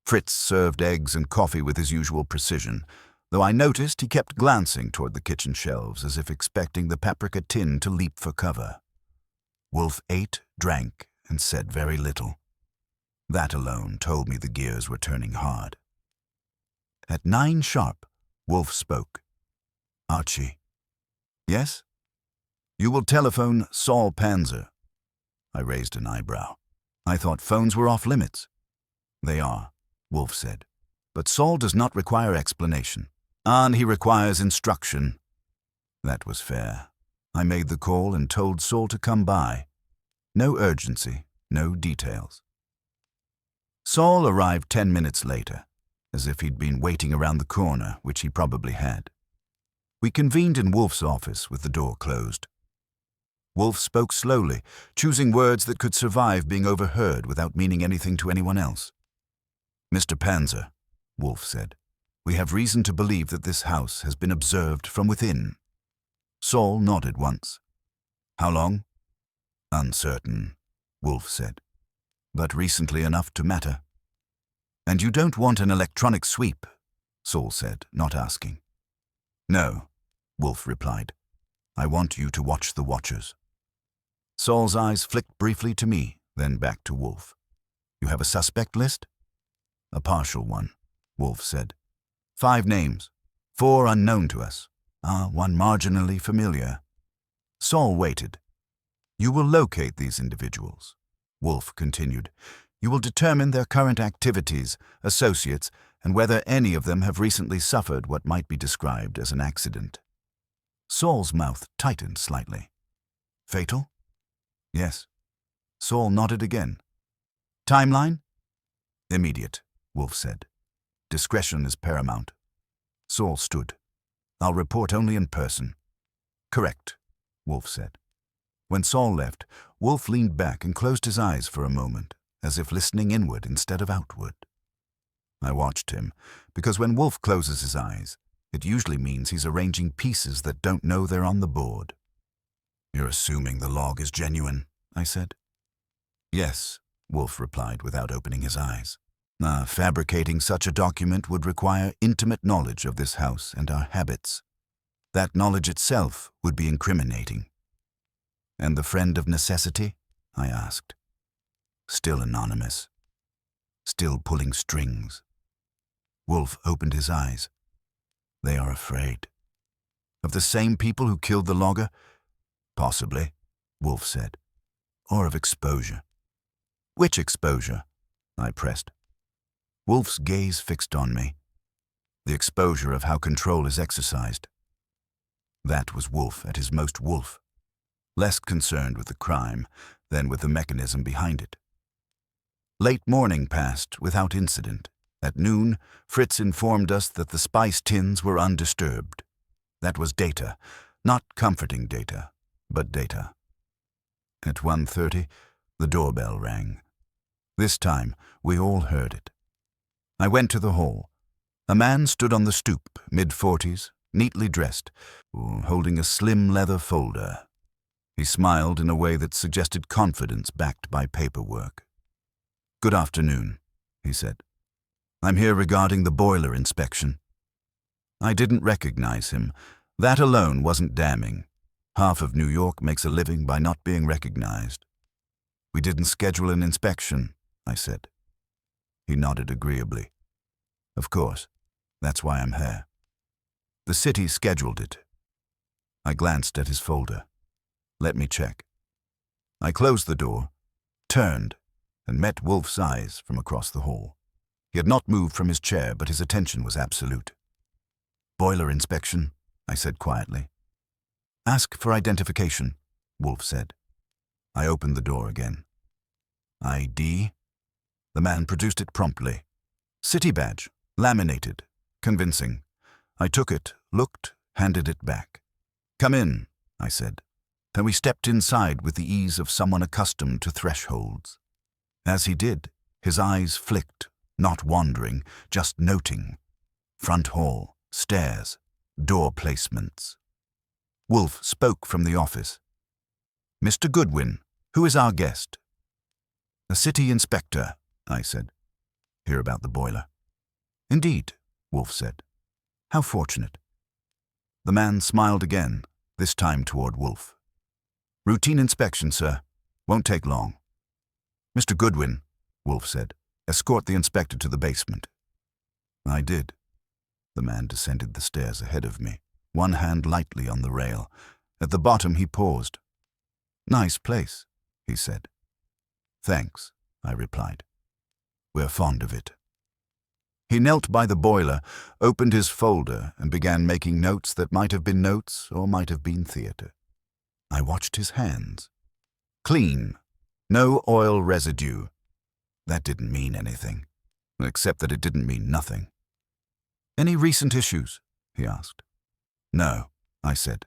Fritz served eggs and coffee with his usual precision, though I noticed he kept glancing toward the kitchen shelves as if expecting the paprika tin to leap for cover. Wolfe ate, drank, and said very little. That alone told me the gears were turning hard. At 9 sharp, Wolfe spoke. "Archie." "Yes?" "You will telephone Saul Panzer." I raised an eyebrow. I thought phones were off limits. "They are," Wolfe said. "But Saul does not require explanation. And he requires instruction." That was fair. I made the call and told Saul to come by. No urgency, no details. Saul arrived 10 minutes later, as if he'd been waiting around the corner, which he probably had. We convened in Wolfe's office with the door closed. Wolfe spoke slowly, choosing words that could survive being overheard without meaning anything to anyone else. "Mr. Panzer," Wolfe said, "we have reason to believe that this house has been observed from within." Saul nodded once. "How long?" "Uncertain," Wolfe said, "but recently enough to matter." "And you don't want an electronic sweep?" Saul said, not asking. "No," Wolfe replied. "I want you to watch the watchers." Saul's eyes flicked briefly to me, then back to Wolfe. "You have a suspect list?" "A partial one," Wolfe said. 5 names, 4 unknown to us, one marginally familiar. Saul waited. "You will locate these individuals," Wolfe continued. "You will determine their current activities, associates, and whether any of them have recently suffered what might be described as an accident." Saul's mouth tightened slightly. "Fatal?" "Yes." Saul nodded again. "Timeline?" "Immediate," Wolfe said. "Discretion is paramount." Saul stood. "I'll report only in person." "Correct," Wolfe said. When Saul left, Wolfe leaned back and closed his eyes for a moment, as if listening inward instead of outward. I watched him, because when Wolfe closes his eyes, it usually means he's arranging pieces that don't know they're on the board. "You're assuming the log is genuine," I said. "Yes," Wolfe replied without opening his eyes. Fabricating such a document would require intimate knowledge of this house and our habits. That knowledge itself would be incriminating." "And the friend of necessity?" I asked. "Still anonymous. Still pulling strings." Wolfe opened his eyes. "They are afraid." "Of the same people who killed the logger?" "Possibly," Wolfe said. "Or of exposure." "Which exposure?" I pressed. Wolfe's gaze fixed on me. "The exposure of how control is exercised." That was Wolfe at his most Wolfe, less concerned with the crime than with the mechanism behind it. Late morning passed without incident. At noon, Fritz informed us that the spice tins were undisturbed. That was data, not comforting data, but data. At 1:30, the doorbell rang. This time, we all heard it. I went to the hall. A man stood on the stoop, mid-40s, neatly dressed, holding a slim leather folder. He smiled in a way that suggested confidence backed by paperwork. "Good afternoon," he said. "I'm here regarding the boiler inspection." I didn't recognize him. That alone wasn't damning. Half of New York makes a living by not being recognized. "We didn't schedule an inspection," I said. He nodded agreeably. "Of course. That's why I'm here." "The city scheduled it." I glanced at his folder. "Let me check." I closed the door, turned, and met Wolfe's eyes from across the hall. He had not moved from his chair, but his attention was absolute. "Boiler inspection," I said quietly. "Ask for identification," Wolfe said. I opened the door again. ID? The man produced it promptly. City badge, laminated, convincing. I took it, looked, handed it back. Come in, I said. Then we stepped inside with the ease of someone accustomed to thresholds. As he did, his eyes flicked, not wandering, just noting. Front hall, stairs, door placements. Wolfe spoke from the office. Mr. Goodwin, who is our guest? A city inspector, I said. Hear about the boiler. Indeed, Wolfe said. How fortunate. The man smiled again, this time toward Wolfe. Routine inspection, sir. Won't take long. Mr. Goodwin, Wolfe said, escort the inspector to the basement. I did. The man descended the stairs ahead of me, one hand lightly on the rail. At the bottom he paused. Nice place, he said. Thanks, I replied. We're fond of it. He knelt by the boiler, opened his folder, and began making notes that might have been notes or might have been theater. I watched his hands. Clean. No oil residue. That didn't mean anything, except that it didn't mean nothing. Any recent issues? He asked. No, I said.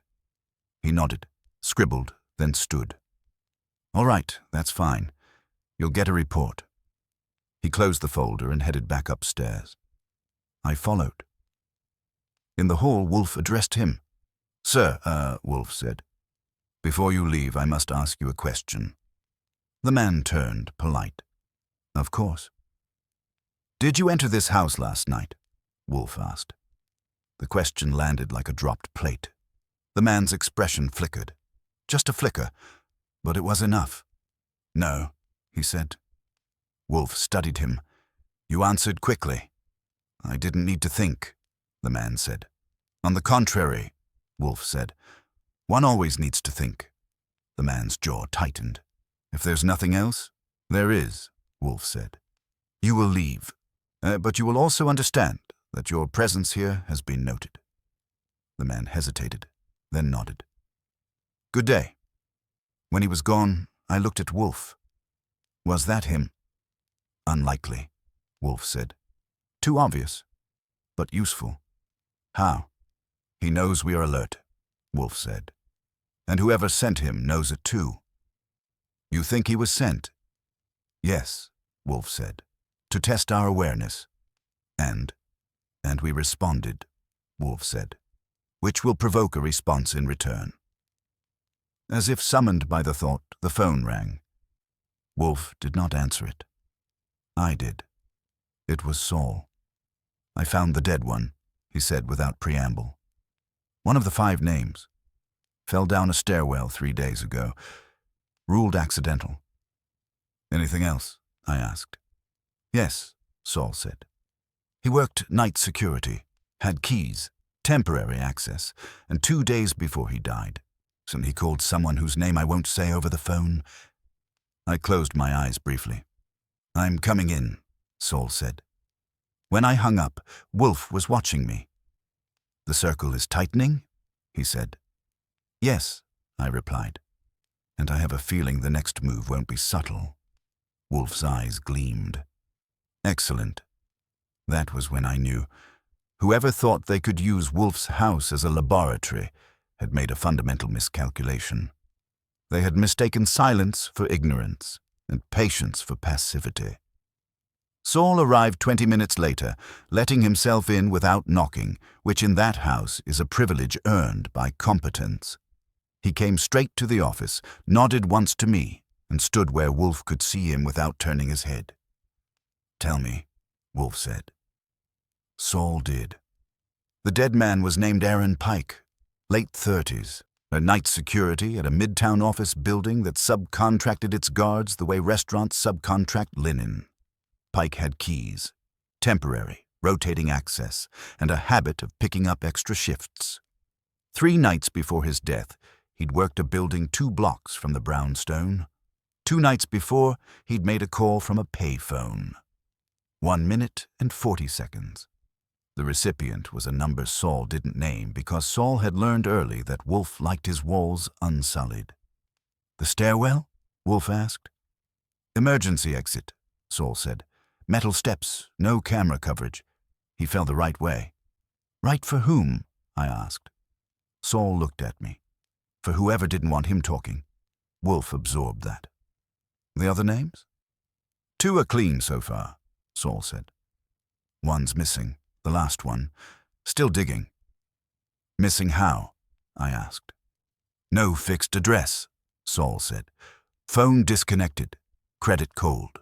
He nodded, scribbled, then stood. All right, that's fine. You'll get a report. He closed the folder and headed back upstairs. I followed. In the hall, Wolfe addressed him. Sir, Wolfe said. Before you leave, I must ask you a question. The man turned, polite. Of course. Did you enter this house last night? Wolfe asked. The question landed like a dropped plate. The man's expression flickered. Just a flicker, but it was enough. No, he said. Wolfe studied him. You answered quickly. I didn't need to think, the man said. On the contrary, Wolfe said. One always needs to think. The man's jaw tightened. If there's nothing else, there is, Wolfe said. You will leave, but you will also understand that your presence here has been noted. The man hesitated, then nodded. Good day. When he was gone, I looked at Wolfe. Was that him? Unlikely, Wolfe said. Too obvious, but useful. How? He knows we are alert, Wolfe said. And whoever sent him knows it too. You think he was sent? Yes, Wolfe said, to test our awareness. And we responded, Wolfe said, which will provoke a response in return. As if summoned by the thought, the phone rang. Wolfe did not answer it. I did. It was Saul. I found the dead one, he said without preamble. One of the 5 names. Fell down a stairwell 3 days ago. Ruled accidental. Anything else? I asked. Yes, Saul said. He worked night security, had keys, temporary access, and 2 days before he died, so he called someone whose name I won't say over the phone. I closed my eyes briefly. I'm coming in, Saul said. When I hung up, Wolfe was watching me. The circle is tightening, he said. Yes, I replied, and I have a feeling the next move won't be subtle. Wolfe's eyes gleamed. Excellent. That was when I knew. Whoever thought they could use Wolfe's house as a laboratory had made a fundamental miscalculation. They had mistaken silence for ignorance and patience for passivity. Saul arrived 20 minutes later, letting himself in without knocking, which in that house is a privilege earned by competence. He came straight to the office, nodded once to me, and stood where Wolfe could see him without turning his head. Tell me, Wolfe said. Saul did. The dead man was named Aaron Pike, late 30s, a night security at a midtown office building that subcontracted its guards the way restaurants subcontract linen. Pike had keys, temporary, rotating access, and a habit of picking up extra shifts. 3 nights before his death, he'd worked a building 2 blocks from the brownstone. 2 nights before, he'd made a call from a payphone. 1 minute and 40 seconds. The recipient was a number Saul didn't name because Saul had learned early that Wolfe liked his walls unsullied. The stairwell? Wolfe asked. Emergency exit, Saul said. Metal steps, no camera coverage. He fell the right way. Right for whom? I asked. Saul looked at me. For whoever didn't want him talking. Wolfe absorbed that. The other names? 2 are clean so far, Saul said. One's missing, the last one. Still digging. Missing how? I asked. No fixed address, Saul said. Phone disconnected. Credit cold.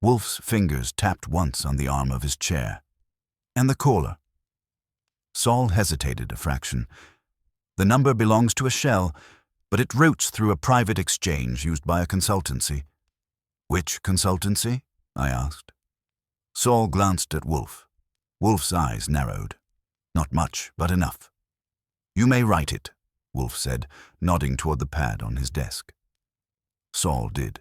Wolfe's fingers tapped once on the arm of his chair. And the caller? Saul hesitated a fraction. The number belongs to a shell, but it routes through a private exchange used by a consultancy. Which consultancy? I asked. Saul glanced at Wolfe. Wolfe's eyes narrowed. Not much, but enough. You may write it, Wolfe said, nodding toward the pad on his desk. Saul did.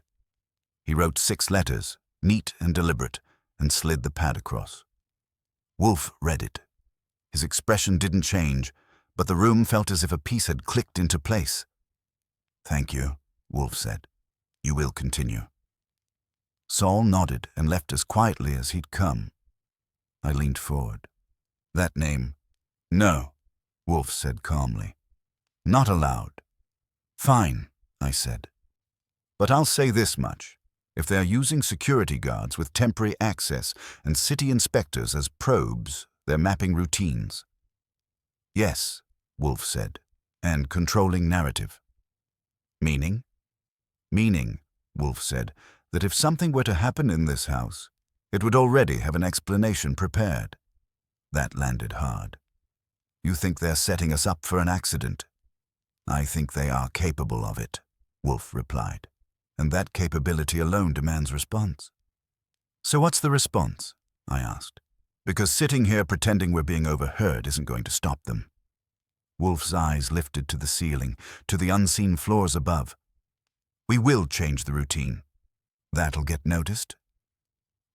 He wrote 6 letters, neat and deliberate, and slid the pad across. Wolfe read it. His expression didn't change, but the room felt as if a piece had clicked into place. Thank you, Wolfe said. You will continue. Saul nodded and left as quietly as he'd come. I leaned forward. That name? No, Wolfe said calmly. Not allowed. Fine, I said. But I'll say this much. If they're using security guards with temporary access and city inspectors as probes, they're mapping routines. Yes, Wolfe said, and controlling narrative. Meaning? Meaning, Wolfe said, that if something were to happen in this house, it would already have an explanation prepared. That landed hard. You think they're setting us up for an accident? I think they are capable of it, Wolfe replied, and that capability alone demands response. So what's the response? I asked, because sitting here pretending we're being overheard isn't going to stop them. Wolfe's eyes lifted to the ceiling, to the unseen floors above. We will change the routine. That'll get noticed?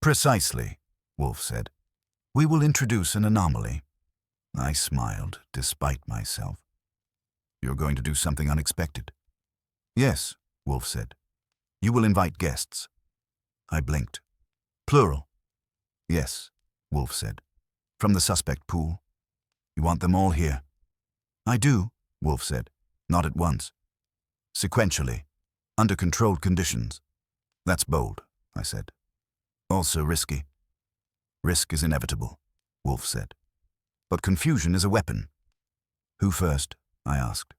Precisely, Wolfe said. We will introduce an anomaly. I smiled, despite myself. You're going to do something unexpected. Yes, Wolfe said. You will invite guests. I blinked. Plural. Yes, Wolfe said. From the suspect pool. You want them all here? I do, Wolfe said. Not at once. Sequentially. Under controlled conditions. That's bold, I said. Also risky. Risk is inevitable, Wolfe said. But confusion is a weapon. Who first? I asked.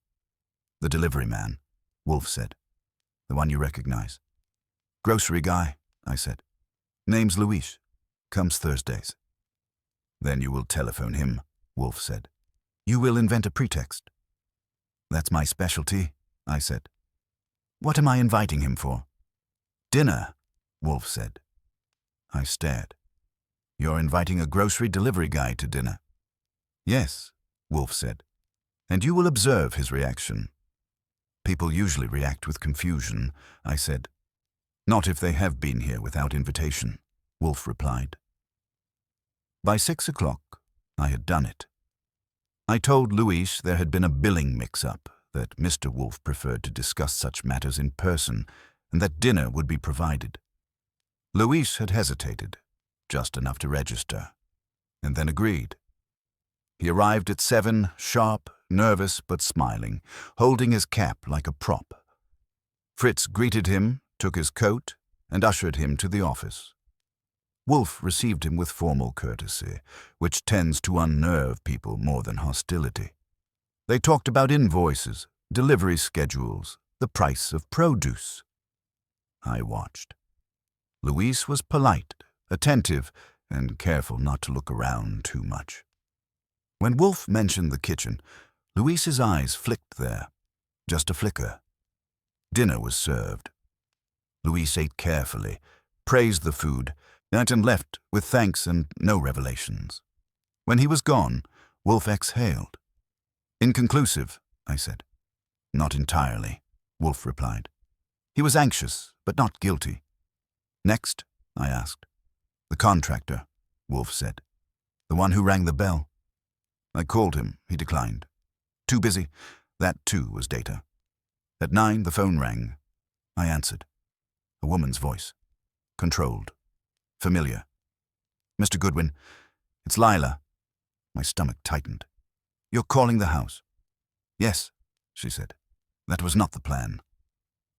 The delivery man, Wolfe said. The one you recognize. Grocery guy, I said. Name's Luis. Comes Thursdays. Then you will telephone him, Wolfe said. You will invent a pretext. That's my specialty, I said. What am I inviting him for? Dinner, Wolfe said. I stared. You're inviting a grocery delivery guy to dinner. Yes, Wolfe said. And you will observe his reaction. People usually react with confusion, I said. Not if they have been here without invitation, Wolfe replied. By 6 o'clock, I had done it. I told Luis there had been a billing mix-up, that Mr. Wolfe preferred to discuss such matters in person, and that dinner would be provided. Luis had hesitated, just enough to register, and then agreed. He arrived at 7, sharp, nervous but smiling, holding his cap like a prop. Fritz greeted him, took his coat, and ushered him to the office. Wolfe received him with formal courtesy, which tends to unnerve people more than hostility. They talked about invoices, delivery schedules, the price of produce. I watched. Luis was polite, attentive, and careful not to look around too much. When Wolfe mentioned the kitchen, Luis's eyes flicked there, just a flicker. Dinner was served. Luis ate carefully, praised the food, and left with thanks and no revelations. When he was gone, Wolfe exhaled. Inconclusive, I said. Not entirely, Wolfe replied. He was anxious, but not guilty. Next, I asked. The contractor, Wolfe said. The one who rang the bell. I called him, he declined. Too busy. That too was data. At 9, the phone rang. I answered. A woman's voice. Controlled. Familiar. Mr. Goodwin, it's Lila. My stomach tightened. You're calling the house? Yes, she said. That was not the plan.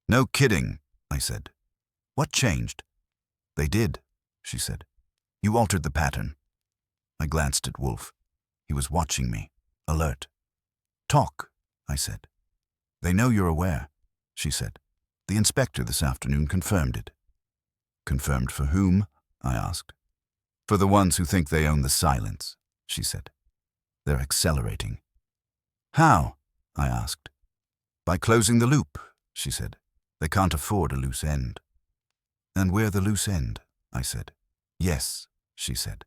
No kidding, I said. What changed? They did, she said. You altered the pattern. I glanced at Wolfe. He was watching me, alert. Talk, I said. They know you're aware, she said. The inspector this afternoon confirmed it. Confirmed for whom? I asked. For the ones who think they own the silence, she said. They're accelerating. How? I asked. By closing the loop, she said. They can't afford a loose end. And we're the loose end, I said. Yes, she said.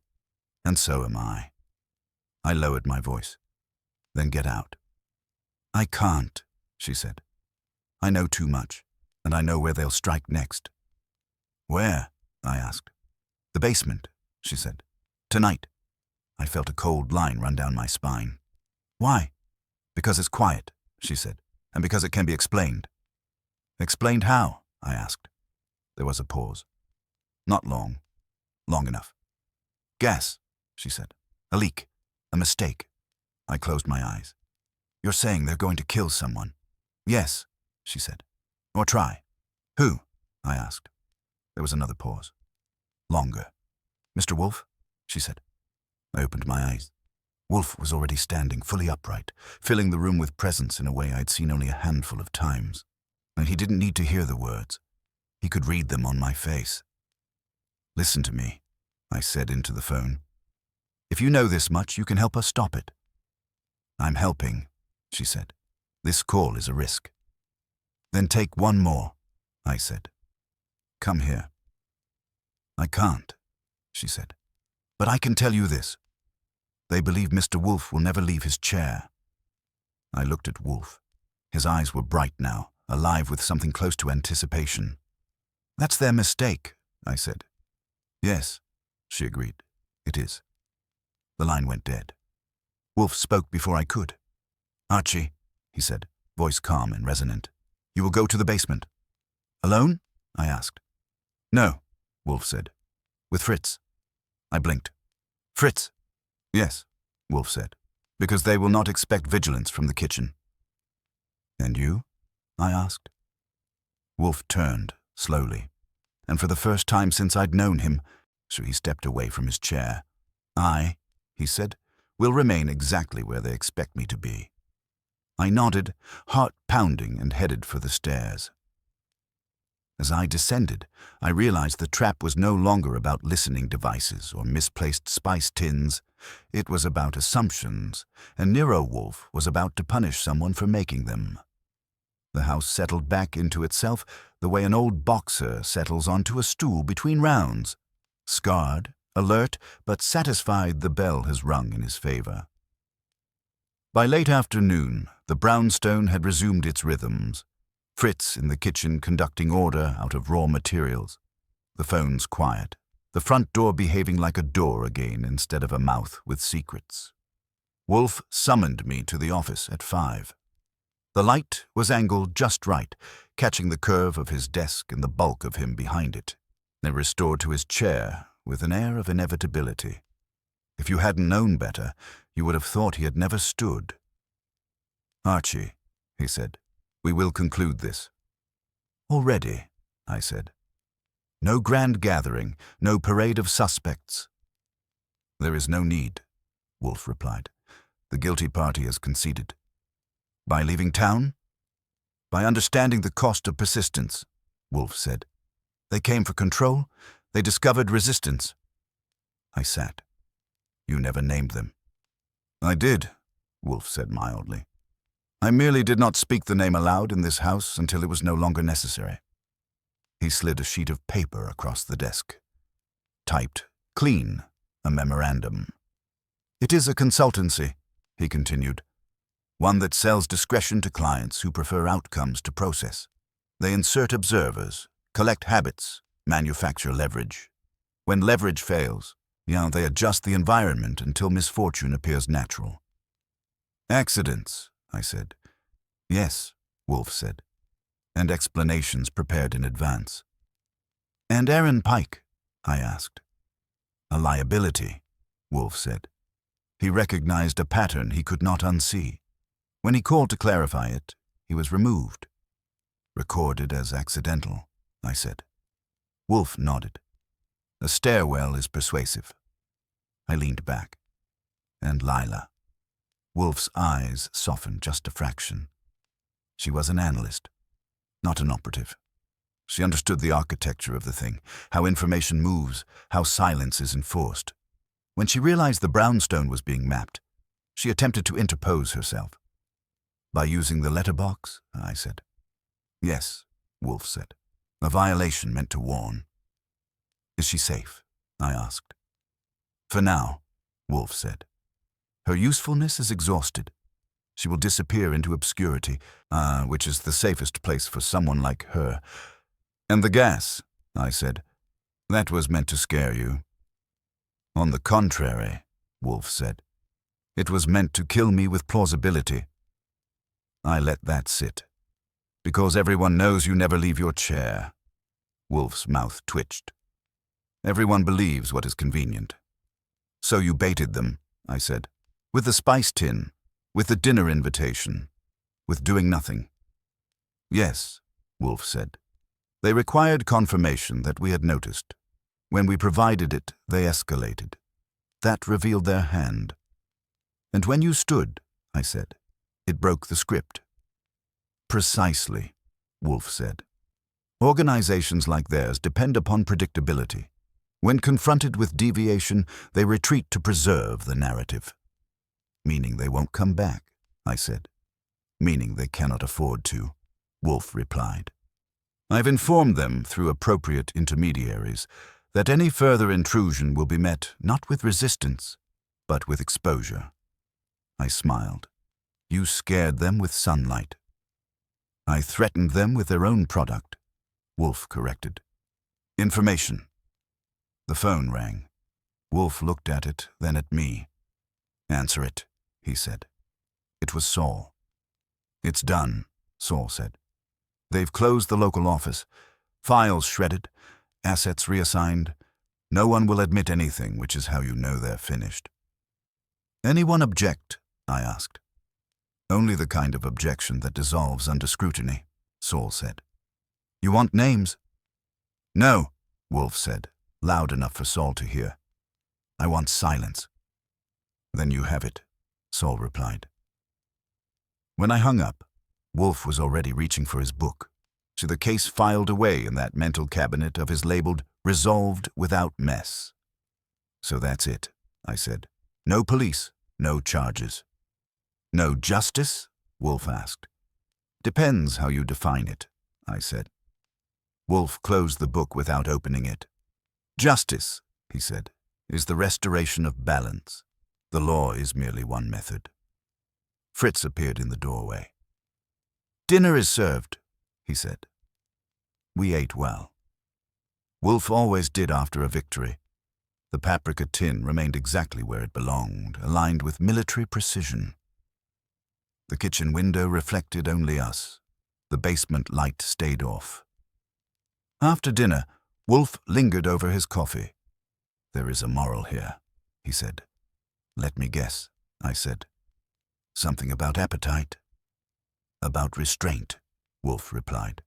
And so am I. I lowered my voice. Then get out. I can't, she said. I know too much, and I know where they'll strike next. Where? I asked. The basement, she said. Tonight. I felt a cold line run down my spine. Why? Because it's quiet, she said, and because it can be explained. Explained how? I asked. There was a pause. Not long. Long enough. Gas, she said. A leak. A mistake. I closed my eyes. You're saying they're going to kill someone? Yes, she said. Or try. Who? I asked. There was another pause. Longer. Mr. Wolfe? She said. I opened my eyes. Wolfe was already standing fully upright, filling the room with presence in a way I'd seen only a handful of times. And he didn't need to hear the words. He could read them on my face. Listen to me, I said into the phone. If you know this much, you can help us stop it. I'm helping, she said. This call is a risk. Then take one more, I said. Come here. I can't, she said. But I can tell you this. They believe Mr. Wolfe will never leave his chair. I looked at Wolfe. His eyes were bright now, alive with something close to anticipation. That's their mistake, I said. Yes, she agreed. It is. The line went dead. Wolfe spoke before I could. Archie, he said, voice calm and resonant. You will go to the basement. Alone? I asked. No, Wolfe said. With Fritz. I blinked. Fritz? Yes, Wolfe said, because they will not expect vigilance from the kitchen. And you? I asked. Wolfe turned, slowly, and for the first time since I'd known him, so he stepped away from his chair. I, he said, will remain exactly where they expect me to be. I nodded, heart pounding, and headed for the stairs. As I descended, I realized the trap was no longer about listening devices or misplaced spice tins. It was about assumptions, and Nero Wolfe was about to punish someone for making them. The house settled back into itself the way an old boxer settles onto a stool between rounds. Scarred, alert, but satisfied the bell has rung in his favor. By late afternoon, the brownstone had resumed its rhythms. Fritz in the kitchen conducting order out of raw materials. The phones quiet. The front door behaving like a door again instead of a mouth with secrets. Wolfe summoned me to the office at 5. The light was angled just right, catching the curve of his desk and the bulk of him behind it. Then restored to his chair with an air of inevitability. If you hadn't known better, you would have thought he had never stood. Archie, he said, we will conclude this. Already, I said. No grand gathering, no parade of suspects. There is no need, Wolfe replied. The guilty party has conceded. By leaving town? By understanding the cost of persistence, Wolfe said. They came for control. They discovered resistance. I sat. You never named them. I did, Wolfe said mildly. I merely did not speak the name aloud in this house until it was no longer necessary. He slid a sheet of paper across the desk. Typed, clean, a memorandum. It is a consultancy, he continued. One that sells discretion to clients who prefer outcomes to process. They insert observers, collect habits, manufacture leverage. When leverage fails, they adjust the environment until misfortune appears natural. Accidents, I said. Yes, Wolfe said. and explanations prepared in advance. "And Aaron Pike?" I asked. "A liability," Wolfe said. He recognized a pattern he could not unsee. When he called to clarify it, he was removed. "Recorded as accidental," I said. Wolfe nodded. "A stairwell is persuasive." I leaned back. "And Lila?" Wolfe's eyes softened just a fraction. She was an analyst, not an operative. She understood the architecture of the thing, how information moves, how silence is enforced. When she realized the brownstone was being mapped, she attempted to interpose herself. "By using the letterbox?" I said. "Yes," Wolfe said. "A violation meant to warn." "Is she safe?" I asked. "For now," Wolfe said. "Her usefulness is exhausted. She will disappear into obscurity, which is the safest place for someone like her." "And the gas," I said. "That was meant to scare you." "On the contrary," Wolfe said. "It was meant to kill me with plausibility." I let that sit. "Because everyone knows you never leave your chair." Wolfe's mouth twitched. "Everyone believes what is convenient." "So you baited them," I said. "With the spice tin, with the dinner invitation, with doing nothing." "Yes," Wolfe said. "They required confirmation that we had noticed. When we provided it, they escalated. That revealed their hand." "And when you stood," I said, "it broke the script." "Precisely," Wolfe said. "Organizations like theirs depend upon predictability. When confronted with deviation, they retreat to preserve the narrative." "Meaning they won't come back," I said. "Meaning they cannot afford to," Wolfe replied. "I've informed them through appropriate intermediaries that any further intrusion will be met not with resistance, but with exposure." I smiled. "You scared them with sunlight." "I threatened them with their own product," Wolfe corrected. "Information." The phone rang. Wolfe looked at it, then at me. "Answer it," he said. It was Saul. "It's done," Saul said. "They've closed the local office. Files shredded, assets reassigned. No one will admit anything, which is how you know they're finished." "Anyone object?" I asked. "Only the kind of objection that dissolves under scrutiny," Saul said. "You want names?" "No," Wolfe said, loud enough for Saul to hear. "I want silence." "Then you have it," Saul replied. When I hung up, Wolfe was already reaching for his book, so the case filed away in that mental cabinet of his labeled "Resolved Without Mess." "So that's it," I said. "No police, no charges." "No justice?" Wolfe asked. "Depends how you define it," I said. Wolfe closed the book without opening it. "Justice," he said, "is the restoration of balance. The law is merely one method." Fritz appeared in the doorway. "Dinner is served," he said. We ate well. Wolfe always did after a victory. The paprika tin remained exactly where it belonged, aligned with military precision. The kitchen window reflected only us. The basement light stayed off. After dinner, Wolfe lingered over his coffee. "There is a moral here," he said. "Let me guess," I said. "Something about appetite?" "About restraint," Wolfe replied.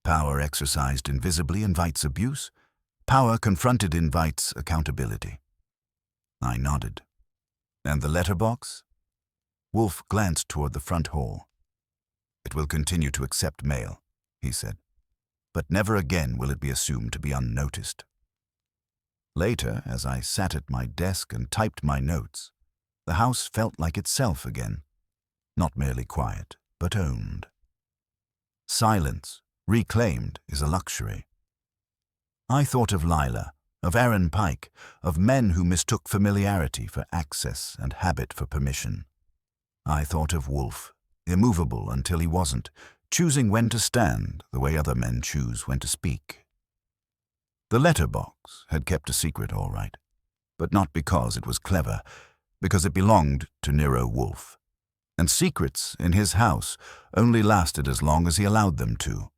"Power exercised invisibly invites abuse. Power confronted invites accountability." I nodded. "And the letterbox?" Wolfe glanced toward the front hall. "It will continue to accept mail," he said. "But never again will it be assumed to be unnoticed." Later, as I sat at my desk and typed my notes, the house felt like itself again. Not merely quiet, but owned. Silence, reclaimed, is a luxury. I thought of Lila, of Aaron Pike, of men who mistook familiarity for access and habit for permission. I thought of Wolfe, immovable until he wasn't, choosing when to stand the way other men choose when to speak. The letterbox had kept a secret all right, but not because it was clever, because it belonged to Nero Wolfe. And secrets in his house only lasted as long as he allowed them to.